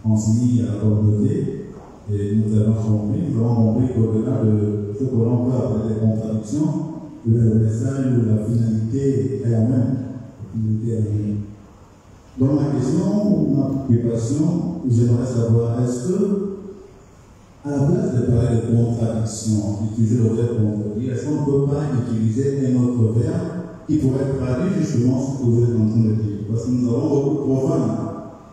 transmis à la communauté. Et nous avons compris qu'au-delà de ce que l'on peut appeler les contradictions, le message ou la finalité est la même. Donc ma question, ma préoccupation, j'aimerais savoir, est-ce que, à la place de parler de contradiction, d'utiliser le verbe contredire, est-ce qu'on ne peut pas utiliser un autre verbe qui pourrait traduire justement ce que vous êtes en train de dire? Parce que nous avons beaucoup de profanes.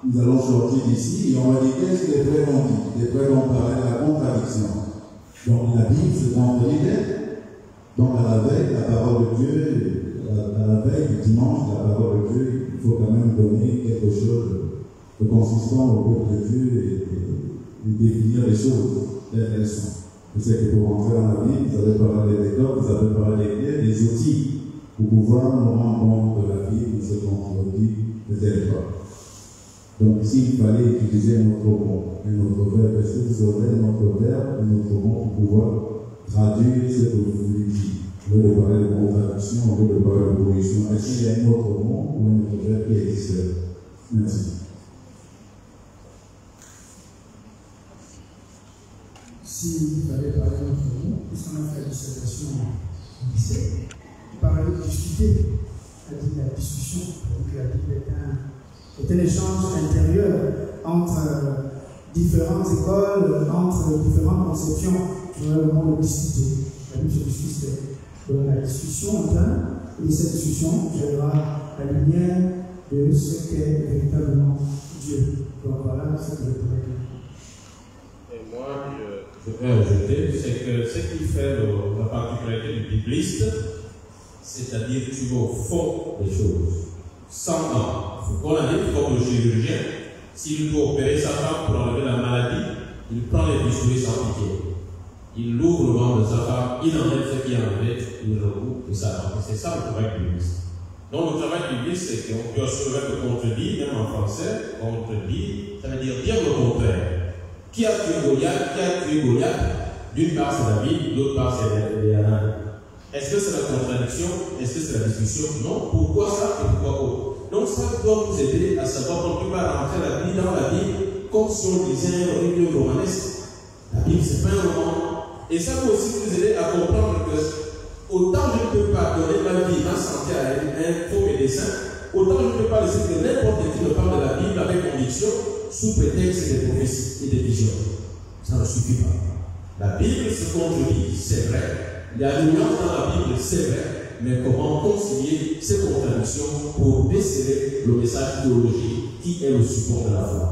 Nous allons sortir d'ici et on va dire qu'est-ce que les prêtres ont dit? Les prêtres ont parlé de la contradiction. Donc la Bible se contredit. Donc à la veille, la parole de Dieu, à la veille du dimanche, la parole de Dieu, il faut quand même donner quelque chose de consistant au peuple de Dieu et définir les choses telles qu'elles sont. Je sais que pour rentrer dans la Bible, vous avez parlé des méthodes, vous avez parlé des outils pour pouvoir nous rendre compte de la Bible, de ce qu'on dit de telle époque. Donc s'il fallait utiliser un autre verbe, est-ce que vous aurez un autre verbe, un autre mot pour pouvoir traduire ce que vous voulez dire? Au lieu de parler de contradiction, au lieu de parler de position, est-ce qu'il y a un autre mot ou un autre verbe qui existe? Merci. S'il fallait parler d'un autre mot, puisqu'on a fait la dissertation au lycée, parler de discuter, c'est-à-dire la discussion. Donc la Bible est un échange intérieur entre différentes écoles, entre différentes conceptions. J'aurais le mot de discuter. La Bible se discute. Donc la discussion et cette discussion gérera la lumière de ce qu'est véritablement Dieu. Donc voilà ce que je pourrais dire. Et moi, je vais ajouter, c'est que ce qui fait la particularité du bibliste, c'est-à-dire que tu vas au fond des choses, sans dents. Il faut qu'on a dit comme le chirurgien, s'il doit opérer sa femme pour enlever la maladie, il prend les bistouris sans pitié. Il ouvre le ventre de sa femme, il enlève ce qui est enlevé, il recoupe et ça rentre. C'est ça le travail bibliste. Donc le travail bibliste, c'est qu'on peut se mettre contredit, même en français, contredit, ça veut dire le contraire. Qui a tué Goliath? D'une part c'est la Bible, d'autre part c'est les Anans. Est-ce que c'est la contradiction? Est-ce que c'est la discussion? Non. Pourquoi ça et pourquoi autre? Donc ça doit nous aider à savoir qu'on ne peut pas rentrer dans la Bible comme si on disait un livre romanesque. La Bible, c'est pas un roman. Et ça peut aussi nous aider à comprendre que autant je ne peux pas donner ma vie, ma santé à un faux médecin, autant je ne peux pas laisser que n'importe qui me parle de la Bible avec conviction sous prétexte des prophéties et des visions. Ça ne suffit pas. La Bible, ce qu'on dit, c'est vrai. Il y a une nuance dans la Bible, c'est vrai. Mais comment concilier ces contradictions pour déceler le message théologique qui est le support de la foi?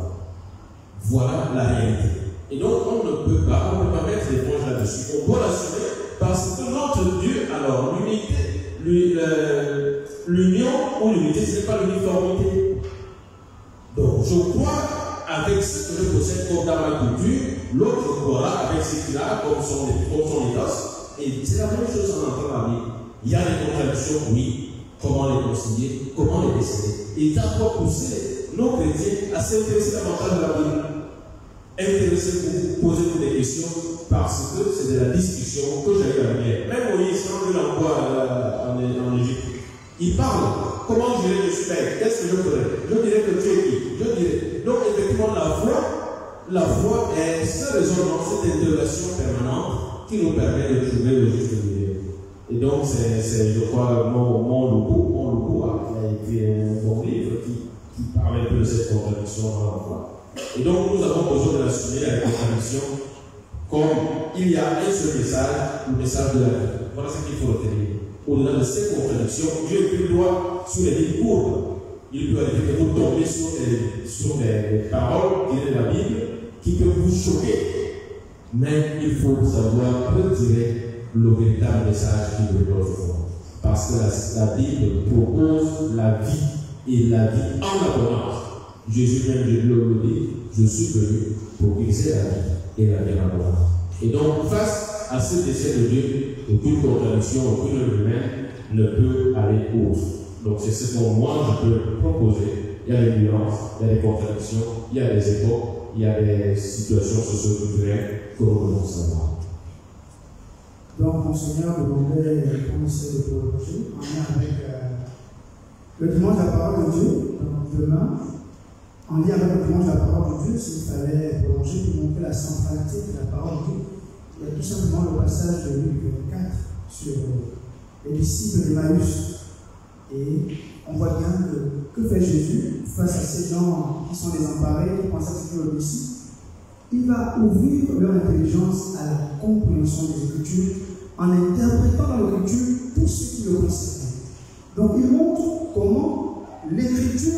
Voilà la réalité. Et donc, on ne peut pas mettre l'éponge là-dessus. On doit l'assumer parce que notre Dieu, alors, l'union ou l'unité, ce n'est pas l'uniformité. Donc, je crois avec ce que je possède comme dans ma culture, l'autre croira avec ce qu'il a comme son éthos. Et c'est la même chose en entendant la Bible. Il y a des contradictions, oui. Comment les concilier? Comment les déceler? Et ça doit pousser nos chrétiens à s'intéresser davantage à la Bible. Intéressez-vous, posez-vous des questions, parce que c'est de la discussion que j'arrive à venir. Même Moïse, quand il envoie en Égypte, il parle. Comment gérer le spectre? Qu'est-ce que je ferais? Je dirais que tu es qui? Je dirais. Donc, effectivement, la foi est ce raisonnement, cette interrogation permanente qui nous permet de trouver le juste milieu. Et donc, c'est je crois, mon logo a écrit un bon livre qui parle un peu de cette contradiction dans la foi. Et donc, nous avons besoin de l'assumer la contradiction comme il y a un seul message, le message de la vie. Voilà ce qu'il faut retenir. Au-delà de ces contradictions, Dieu est plus droit sur les lignes courtes. Il peut arriver que vous tombez sur des paroles qui viennent de la Bible qui peuvent vous choquer. Mais il faut savoir retirer le véritable message qui veut notre foi. Parce que la Bible propose la vie Il l'a dit en abondance. Jésus même de le dit, je suis venu pour qu'ils aient la vie et la vie en abondance. Et donc, face à ce dessein de Dieu, aucune contradiction, aucune humaine ne peut aller autre. Donc, c'est ce que moi je peux proposer. Il y a des violences, il y a des contradictions, il y a des époques, il y a des situations socio-culturelles que nous devons savoir. Donc, Monseigneur demandait comment c'est de prolonger en lien avec le dimanche de la parole de Dieu, donc demain, en lien avec le dimanche de la parole de Dieu, s'il fallait prolonger pour montrer la centralité de la parole de Dieu. Il y a tout simplement le passage de Luc 24 sur les disciples d'Emmaüs. Et on voit bien que fait Jésus face à ces gens qui sont désemparés, qui pensent que c'est le Messie. Il va ouvrir leur intelligence à la compréhension des Écritures en interprétant dans l'Écriture tout ce qui le concerne. Donc il montre comment l'Écriture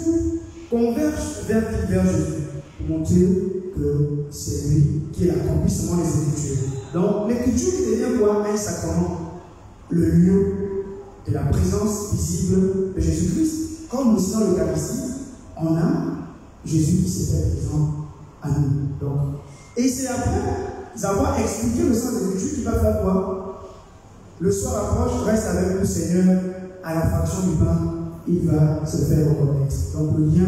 converge vers Jésus pour montrer que c'est lui qui est l'accomplissement des Écritures. Donc l'Écriture devient quoi? Un sacrement, le lieu de la présence visible de Jésus-Christ. Comme nous sommes dans l'Eucharistie, on a Jésus qui s'est fait présent à nous. Donc, et c'est après avoir expliqué le sens de l'Écriture qu'il va faire quoi? Le soir approche, reste avec le Seigneur à la fraction du pain, il va se faire reconnaître. Donc le lien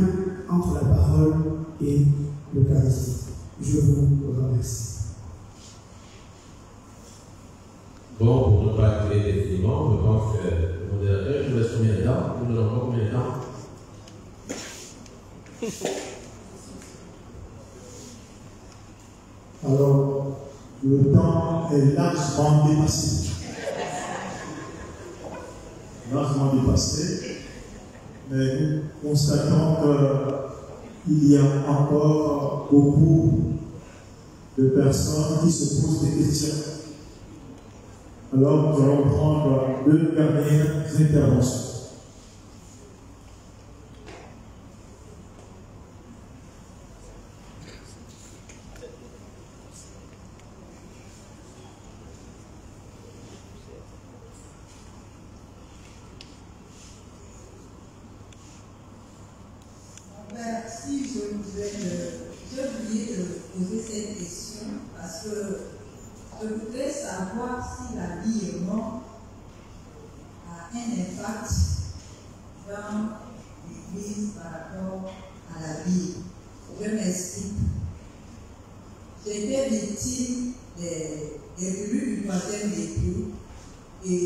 entre la parole et l'Eucharistie. Je vous remercie. Bon, pour ne pas créer définitivement, je pense que le modérateur, je vous laisse combien de temps? Nous nous avons combien de temps? Alors, le temps est largement dépassé. Largement dépassé. Mais nous constatons qu'il y a encore beaucoup de personnes qui se posent des questions. Alors, nous allons prendre deux dernières interventions. Si j'ai oublié de poser cette question parce que je voudrais savoir si la vie et mort a un impact dans l'Église par rapport à la vie. Je m'explique. J'ai été victime des brûlures du 3e degré et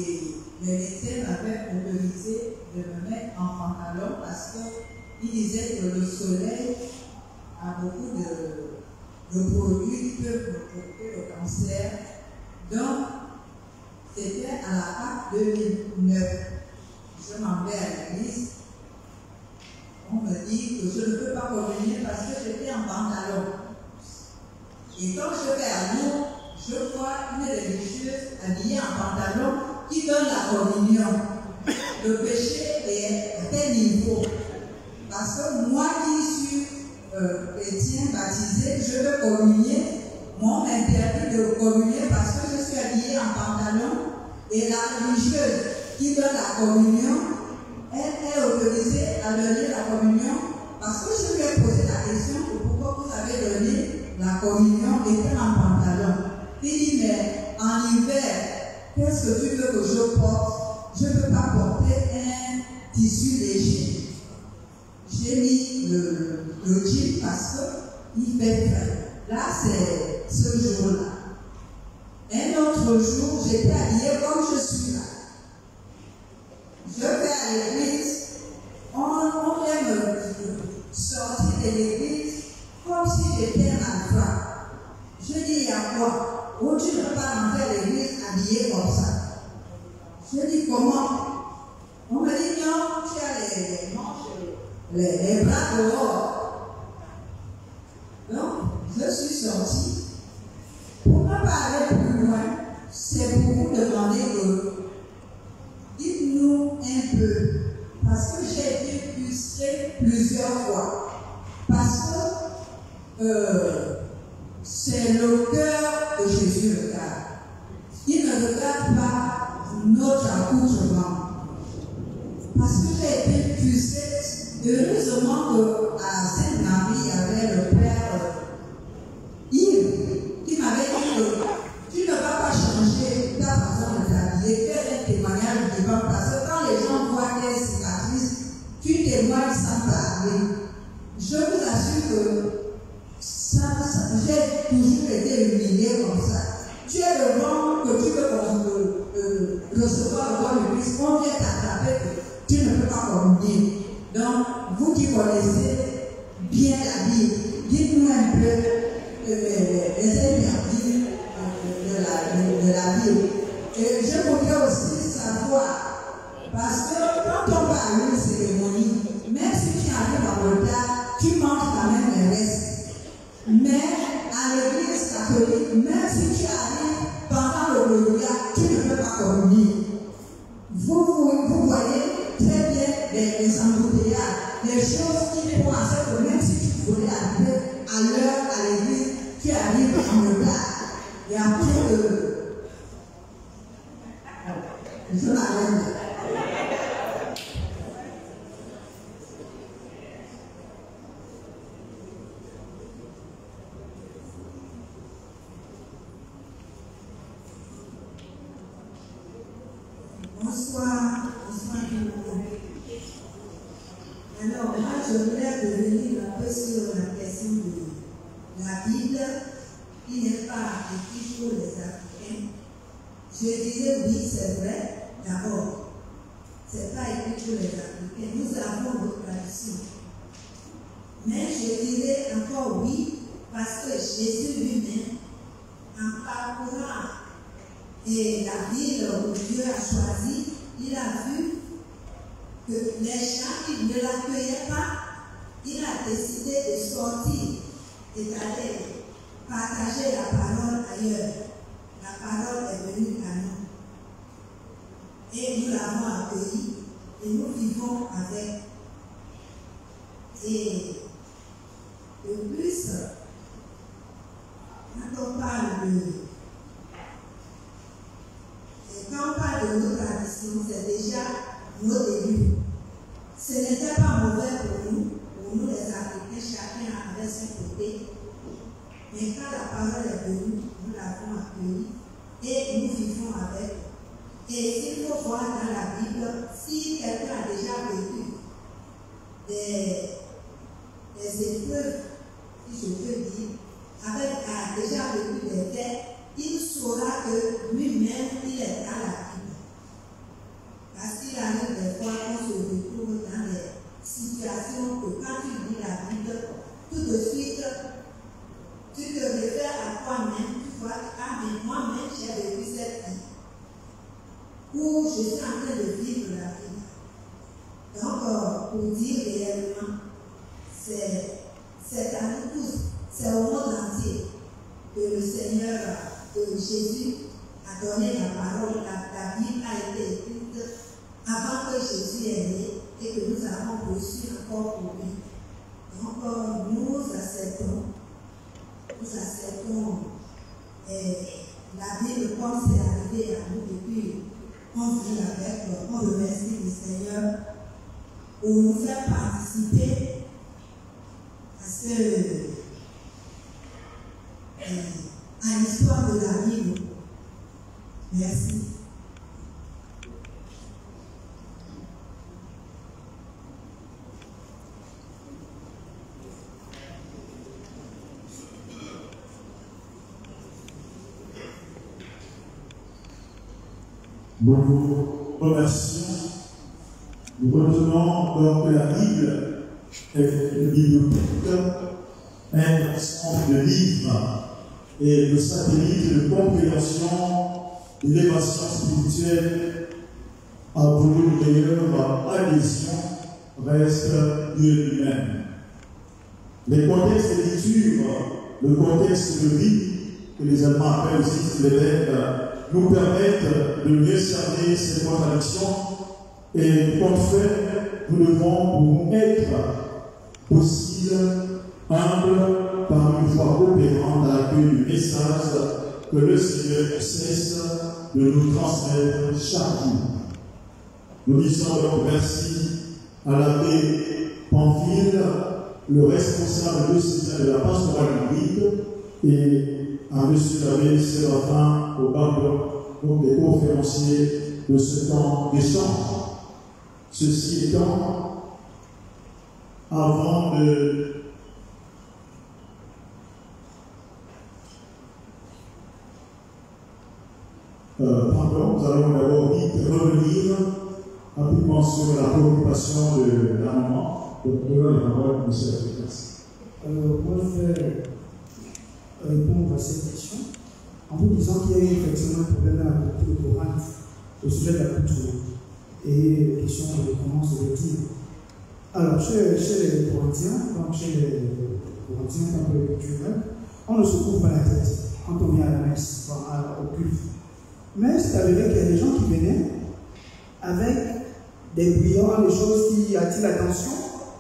les médecins m'avaient autorisé de me mettre en pantalon parce qu'ils disaient que le soleil a beaucoup de produits qui peuvent provoquer le cancer. Donc, c'était à la Pâque 2009. Je m'en vais à l'église. On me dit que je ne peux pas communier parce que j'étais en pantalon. Et quand je vais à Lyon, je vois une religieuse habillée en pantalon qui donne la communion. Le péché est à tel niveau. Parce que moi qui suis chrétien baptisé, je veux communier. Moi, on m'interdit de communier parce que je suis habillée en pantalon. Et la religieuse qui donne la communion, elle est autorisée à donner la communion. Parce que je lui ai posé la question pourquoi vous avez donné la communion étant en pantalon. Il dit, mais en hiver, qu'est-ce que tu veux que je porte? Je ne peux pas porter un tissu léger. J'ai mis le jean parce qu'il fait frais. Là, c'est ce jour-là. Un autre jour, j'étais habillée comme je suis là. Je vais à l'église. On vient me sortir de l'église comme si j'étais un alpha. Je dis, il y a quoi? Oh, tu ne peux pas rentrer à l'église habillée comme ça. Je dis, comment? On me dit, non, tu as les manches, les bras dehors. Donc, je suis sortie. Pour ne pas aller plus loin, c'est pour vous demander que dites-nous un peu, parce que j'ai été frustrée plusieurs fois, parce que c'est le cœur de Jésus le regarde. Il ne regarde pas notre accoutrement. Parce que j'ai été frustrée Heureusement qu'à Sainte-Marie, il y avait le père Yves qui m'avait dit que tu ne vas pas changer ta façon de t'habiller, fais un témoignage devant, parce que quand les gens voient tes cicatrices, tu témoignes sans parler. Je vous assure que j'ai toujours été humiliée comme ça. Tu es devant que tu veux recevoir le corps de Christ, on vient t'attraper que tu ne peux pas communier. Donc, vous qui connaissez bien la Bible, dites-nous un peu les impératifs de la Bible. Et je voudrais aussi savoir, parce que quand on va à une cérémonie, même si tu arrives en retard, tu manges quand même les restes. Mais à l'église catholique, même si tu arrives pendant le Hallelujah, tu ne peux pas communier. Vous voyez très bien les embouteillages, les choses qui font en sorte que même si tu voulais arriver à l'heure à l'église, tu arrives en retard. Et après je m'arrête. Bonsoir tout le monde. Alors, moi, je voulais revenir un peu sur la question de la Bible, qui n'est pas écrite pour les Africains. Je disais oui, c'est vrai, d'abord. C'est pas écrit pour les Africains. Nous avons nos traditions. Mais je dirais encore oui, parce que Jésus lui-même, en parcourant et la ville où Dieu a choisi, il a vu que les gens qui ne l'accueillaient pas, il a décidé de sortir et d'aller partager la parole ailleurs. La parole est venue à nous. Et nous l'avons accueillie et nous vivons avec. Et de plus, quand on parle de nos traditions, c'est déjà nos débuts. Ce n'était pas mauvais pour nous les Africains, chacun avait son côté. Mais quand la parole est venue, nous l'avons accueillie et nous vivons avec. Et s'il faut voir dans la Bible, si quelqu'un a déjà vécu des épreuves, si je peux dire, a déjà vécu des guerres, il saura que lui-même, il est dans la Bible. Parce qu'il arrive des fois qu'on se retrouve dans des situations que quand tu lis la Bible, tout de suite, tu te réfères à toi-même, tu vois, ah mais moi-même j'ai vécu cette vie. Ou je suis en train de vivre la vie. Donc, pour dire réellement, c'est à nous tous, c'est au monde entier que le Seigneur, que Jésus a donné la parole. La Bible a été écrite avant que Jésus est né et que nous avons reçu encore pour lui. Donc, nous acceptons la Bible comme c'est arrivé à nous depuis. On vit avec, on remercie le Seigneur pour nous faire participer à l'histoire de la Bible. Merci. Nous vous remercions. Nous retenons donc que la Bible est une bibliothèque, un ensemble de livres et le satellite de compréhension de l'élévation spirituelle à pour une meilleure adhésion reste Dieu lui-même. Les contextes de lecture, le contexte de vie, que les Allemands appellent aussi les lettres, nous permettent de mieux cerner ces contradictions et qu'en fait, nous devons pour être possible, humble, par une foi opérante à l'accueil du message que le Seigneur cesse de nous transmettre chaque jour. Nous disons donc merci à l'abbé Pamphile, le responsable de la pastorale biblique, et à M. l'abbé Séraphin Obambo, donc les conférenciers de ce temps d'échange. Ceci étant, avant de nous allons d'abord vite revenir rapidement sur la préoccupation de la maman. Donc, nous allons avoir une seule réponse. Moi, je vais répondre à cette question en vous disant qu'il y a eu effectivement un problème à la côté de Corinthe au sujet de la culture et la question de comment se vêtir. Alors, chez les Corinthiens, donc chez les Corinthiens, un peu culturels, on ne se couvre pas la tête quand on vient à la messe, au culte. Mais c'est avéré qu'il y a des gens qui venaient avec des brillants, des choses qui attirent l'attention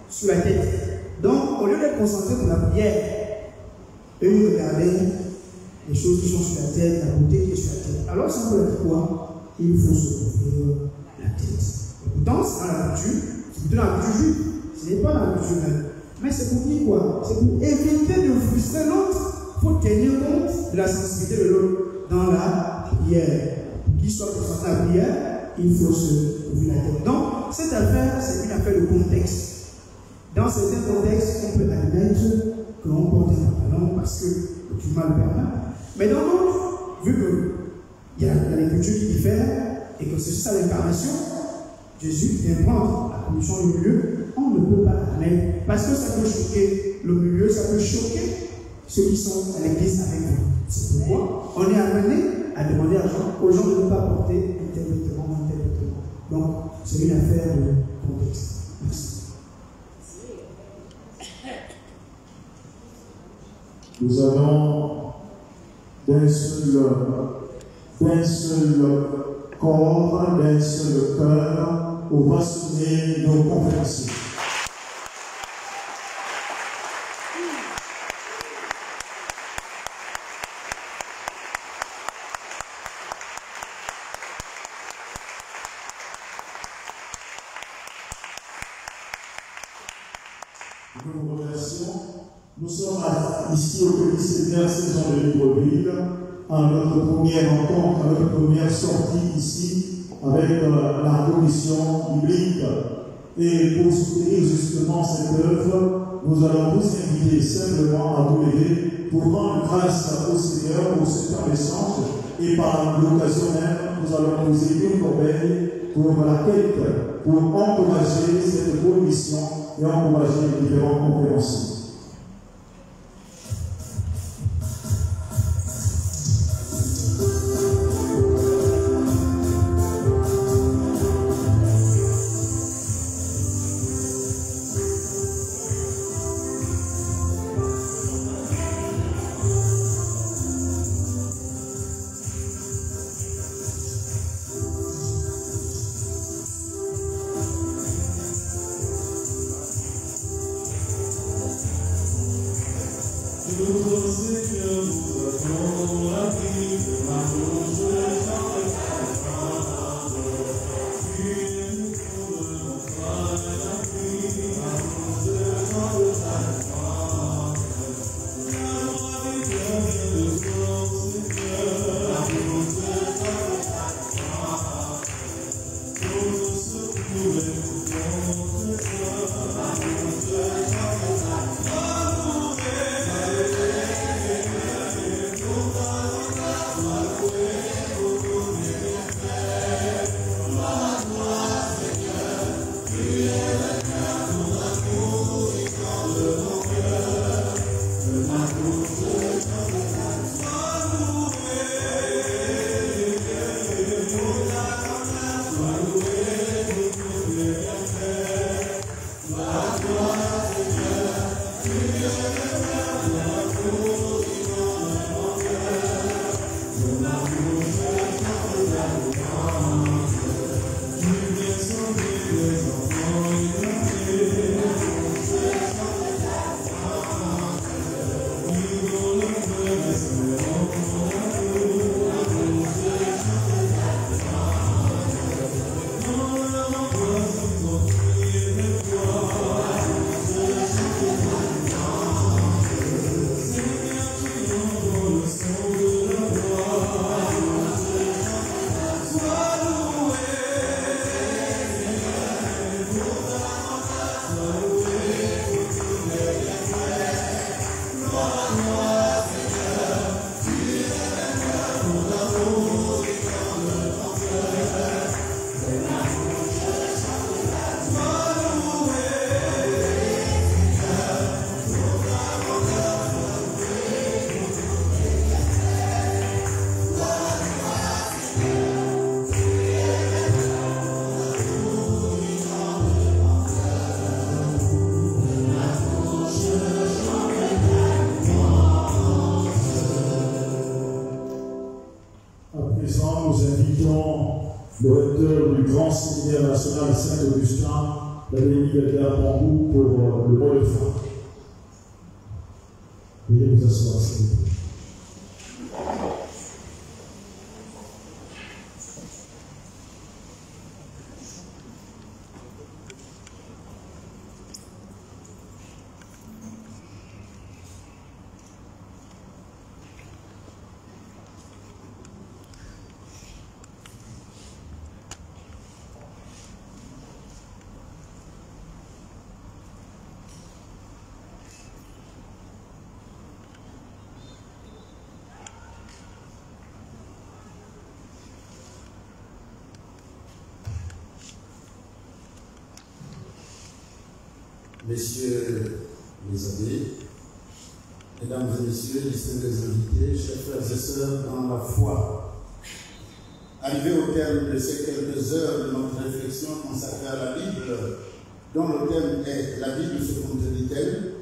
sur la tête. Donc, au lieu d'être concentrés pour la prière, eux, ils regardaient les choses qui sont sur la tête, la beauté qui est sur la tête. Alors, ça veut dire quoi? Il faut se couvrir la tête. Et pourtant, c'est dans la culture, c'est plutôt dans la culture juive. Ce n'est pas dans la culture même. Mais c'est pour dire quoi? C'est pour éviter de frustrer l'autre. Il faut tenir compte de la sensibilité de l'autre dans la prière. Pour qu'il soit concentré à la prière, il faut se couvrir la tête. Donc, cette affaire, c'est une affaire de contexte. Dans certains contextes, on peut admettre qu'on porte un pantalon parce que le climat le permet. Mais dans d'autres, vu qu'il y a des cultures qui diffèrent et que c'est juste à l'incarnation, Jésus vient prendre la commission du milieu, on ne peut pas admettre parce que ça peut choquer le milieu, ça peut choquer ceux qui sont à l'église avec vous. C'est pourquoi on est amené à demander aux gens de ne pas porter un tel vêtement ou un tel vêtement. Donc, c'est une affaire de contexte. Merci. Nous avons d'un seul corps, d'un seul cœur, ovationner nos conférenciers. Nous vous remercions. Nous sommes ici au Colisée saison de Libreville, à notre première rencontre, à notre première sortie ici avec la commission biblique. Et pour soutenir justement cette œuvre, nous allons vous inviter simplement à vous lever pour rendre grâce au Seigneur pour ce temps d'échange. Et par l'occasion même, nous allons vous aider une corbeille pour la quête, pour encourager cette bonne mission et encourager les différents conférenciers. grand séminaire national de Saint-Augustin, l'Académie Bellegarde Bambou, pour le mot de fin. Veuillez vous asseoir, s'il vous plaît. Messieurs les abbés, mesdames et messieurs, distingués invités, chers frères et sœurs dans la foi, arrivé au terme de ces quelques heures de notre réflexion consacrée à la Bible, dont le thème est « La Bible se contredit-elle ?»,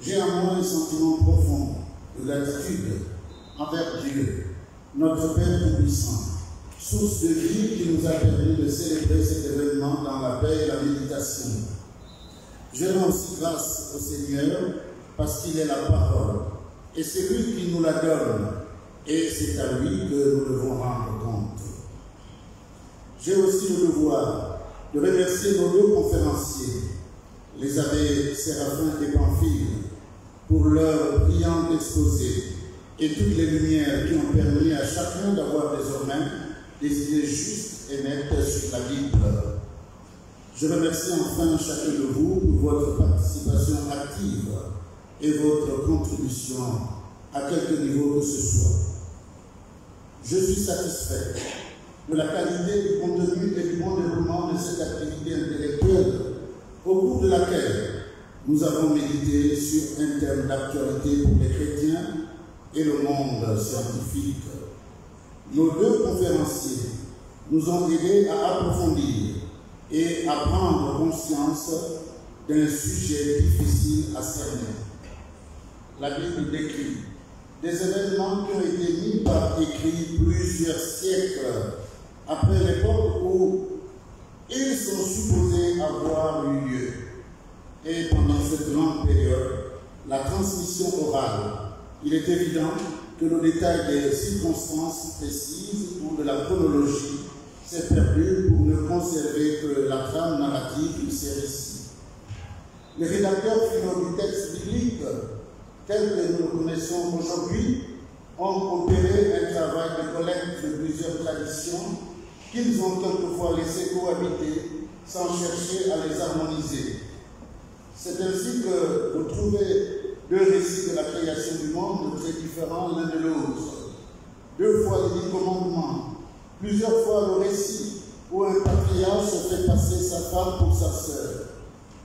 j'ai en moi un sentiment profond de gratitude envers Dieu, notre Père Tout-Puissant, source de vie qui nous a permis de célébrer cet événement dans la paix et la méditation. Je rends aussi grâce au Seigneur parce qu'il est la parole et c'est lui qui nous la donne et c'est à lui que nous devons rendre compte. J'ai aussi le devoir de remercier nos deux conférenciers, les abbés Séraphin et Pamphile, pour leur brillant exposé et toutes les lumières qui ont permis à chacun d'avoir désormais des idées justes et nettes sur la Bible. Je remercie enfin chacun de vous pour votre participation active et votre contribution à quelque niveau que ce soit. Je suis satisfait de la qualité du contenu et du bon déroulement de cette activité intellectuelle au cours de laquelle nous avons médité sur un thème d'actualité pour les chrétiens et le monde scientifique. Nos deux conférenciers nous ont aidés à approfondir et à prendre conscience d'un sujet difficile à cerner. La Bible décrit des événements qui ont été mis par écrit plusieurs siècles après l'époque où ils sont supposés avoir eu lieu. Et pendant cette longue période, la transmission orale, il est évident que le détail des circonstances précises ou de la chronologie s'est perdu pour ne conserver que la trame narrative de ces récits. Les rédacteurs finaux du texte biblique, tel que nous le connaissons aujourd'hui, ont opéré un travail de collecte de plusieurs traditions qu'ils ont quelquefois laissé cohabiter sans chercher à les harmoniser. C'est ainsi que vous trouvez deux récits de la création du monde très différents l'un de l'autre. Deux fois les 10 commandements, plusieurs fois le récit où un patriarche se fait passer sa femme pour sa sœur.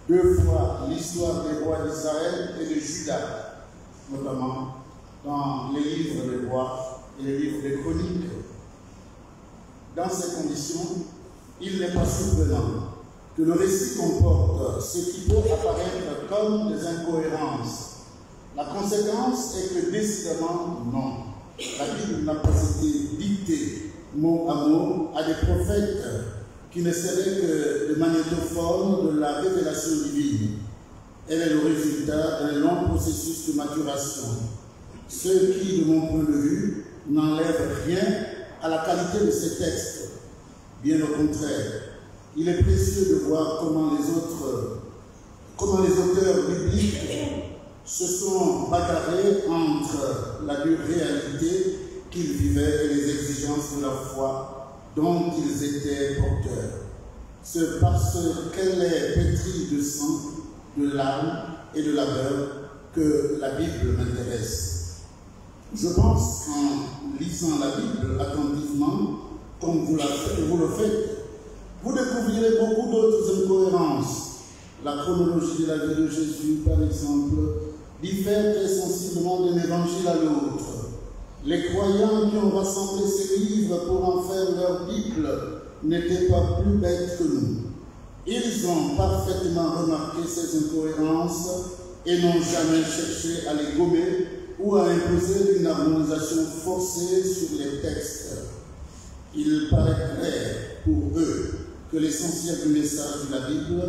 Deux fois l'histoire des rois d'Israël et de Juda, notamment dans les livres des rois et les livres des chroniques. Dans ces conditions, il n'est pas surprenant que le récit comporte ce qui peut apparaître comme des incohérences. La conséquence est que décidément, non. La Bible n'a pas été dictée mot à mot à des prophètes qui ne seraient que des magnétophones de la révélation divine. Elle est le résultat d'un long processus de maturation. Ce qui, de mon point de vue, n'enlève rien à la qualité de ces textes. Bien au contraire, il est précieux de voir comment les auteurs bibliques se sont bagarrés entre la dure réalité qu'ils vivaient et les exigences de la foi dont ils étaient porteurs. C'est parce qu'elle est pétrie de sang, de larmes et de labeur que la Bible m'intéresse. Je pense qu'en lisant la Bible attentivement, comme vous le faites, vous découvrirez beaucoup d'autres incohérences. La chronologie de la vie de Jésus, par exemple, diffère très sensiblement d'un évangile à l'autre. Les croyants qui ont rassemblé ces livres pour en faire leur Bible n'étaient pas plus bêtes que nous. Ils ont parfaitement remarqué ces incohérences et n'ont jamais cherché à les gommer ou à imposer une harmonisation forcée sur les textes. Il paraît clair pour eux que l'essentiel du message de la Bible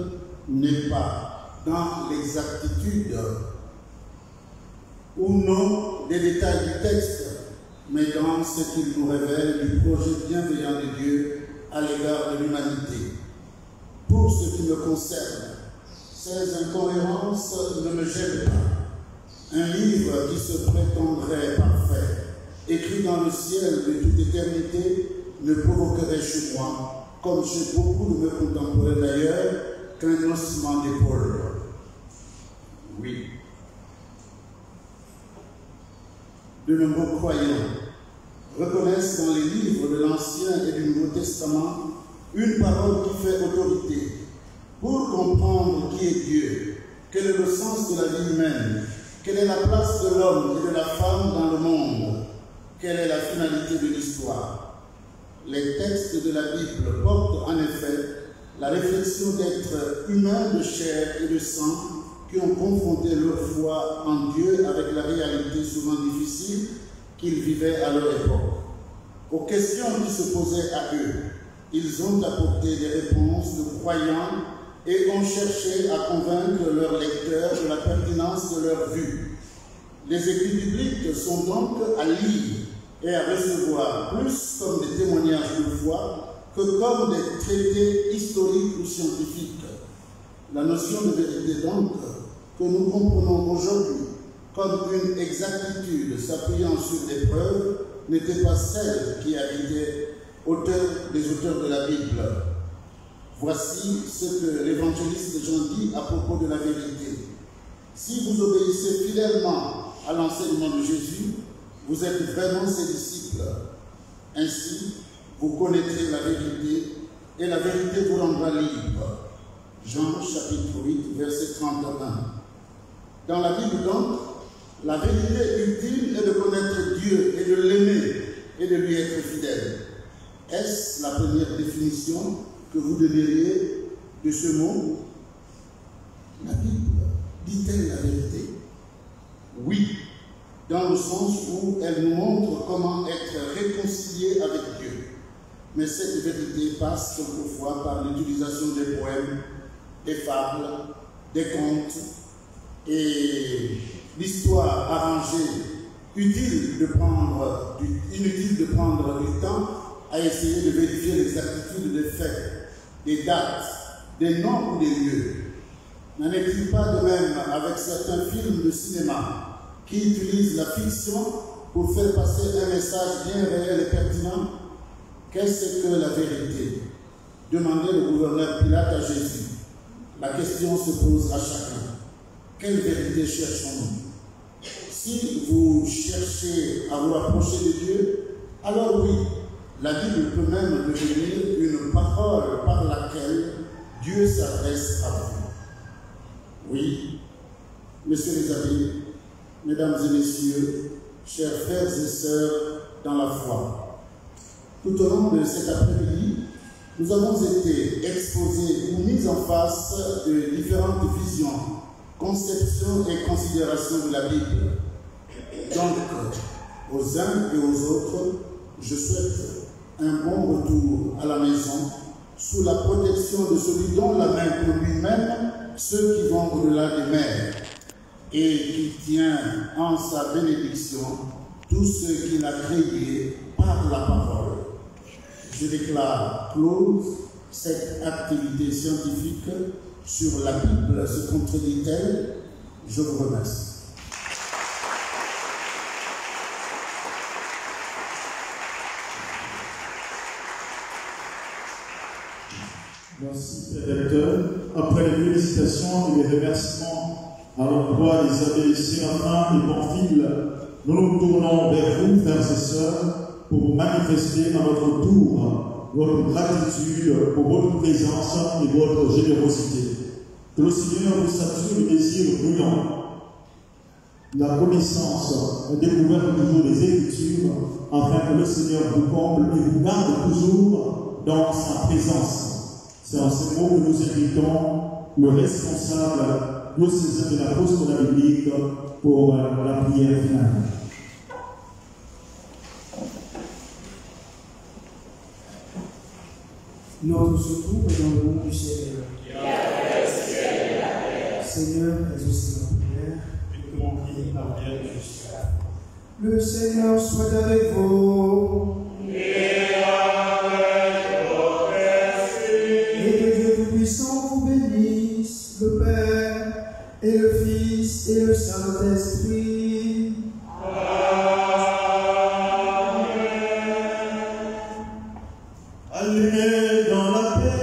n'est pas dans l'exactitude ou non des détails du texte, mais dans ce qu'il nous révèle du projet bienveillant de Dieu à l'égard de l'humanité. Pour ce qui me concerne, ces incohérences ne me gênent pas. Un livre qui se prétendrait parfait, écrit dans le ciel de toute éternité, ne provoquerait chez moi, comme chez beaucoup de mes contemporains d'ailleurs, qu'un haussement d'épaule. Oui. De nombreux croyants reconnaissent dans les livres de l'Ancien et du Nouveau Testament une parole qui fait autorité. Pour comprendre qui est Dieu, quel est le sens de la vie humaine, quelle est la place de l'homme et de la femme dans le monde, quelle est la finalité de l'histoire. Les textes de la Bible portent en effet la réflexion d'êtres humains de chair et de sang qui ont confronté leur foi en Dieu avec la réalité souvent difficile qu'ils vivaient à leur époque. Aux questions qui se posaient à eux, ils ont apporté des réponses de croyants et ont cherché à convaincre leurs lecteurs de la pertinence de leur vue. Les écrits bibliques sont donc à lire et à recevoir plus comme des témoignages de foi que comme des traités historiques ou scientifiques. La notion de vérité donc, que nous comprenons aujourd'hui comme une exactitude s'appuyant sur des preuves, n'était pas celle qui a été les auteurs de la Bible. Voici ce que l'évangéliste Jean dit à propos de la vérité. Si vous obéissez fidèlement à l'enseignement de Jésus, vous êtes vraiment ses disciples. Ainsi, vous connaîtrez la vérité et la vérité vous rendra libre. Jean chapitre 8, verset 31. Dans la Bible donc, la vérité ultime est de connaître Dieu et de l'aimer et de lui être fidèle. Est-ce la première définition que vous donneriez de ce mot? La Bible dit-elle la vérité? Oui, dans le sens où elle nous montre comment être réconcilié avec Dieu. Mais cette vérité passe quelquefois par l'utilisation des poèmes, des fables, des contes et l'histoire arrangée. Inutile de prendre du temps à essayer de vérifier l'exactitude des faits, des dates, des noms ou des lieux. N'en est-il pas de même avec certains films de cinéma qui utilisent la fiction pour faire passer un message bien réel et pertinent? Qu'est-ce que la vérité? Demandait le gouverneur Pilate à Jésus. La question se pose à chacun. Quelle vérité cherchons-nous? Si vous cherchez à vous rapprocher de Dieu, alors oui, la Bible peut même devenir une parole par laquelle Dieu s'adresse à vous. Oui, messieurs les amis, mesdames et messieurs, chers frères et sœurs dans la foi, tout au long de cet après-midi, nous avons été exposés ou mis en face de différentes visions, conceptions et considérations de la Bible. Donc, aux uns et aux autres, je souhaite un bon retour à la maison sous la protection de celui dont la main conduit même ceux qui vont au-delà des mers et qui tient en sa bénédiction tous ceux qu'il a créés par la parole. Je déclare close cette activité scientifique sur la Bible. Se contredit-elle? Je vous remercie. Merci, Père Recteur. Après les félicitations et les remerciements à l'endroit des abbés Séraphin et Pamphile, nous nous tournons vers vous, frères et sœurs, pour vous manifester à votre tour votre gratitude pour votre présence et votre générosité. Que le Seigneur vous sature le désir brûlant, la connaissance, la découverte toujours des Écritures, afin que le Seigneur vous comble et vous garde toujours dans sa présence. C'est en ces mots que nous invitons le responsable diocésain de l'apostolat biblique pour la prière finale. notre secours est dans le nom du Seigneur. Seigneur, exaucez ma prière. Et que mon prière parvienne jusqu'à la fin. Le Seigneur soit avec vous. Et avec vos esprits. Et que Dieu Tout-Puissant vous bénisse, le Père et le Fils et le Saint-Esprit. Amen. Allez dans la paix.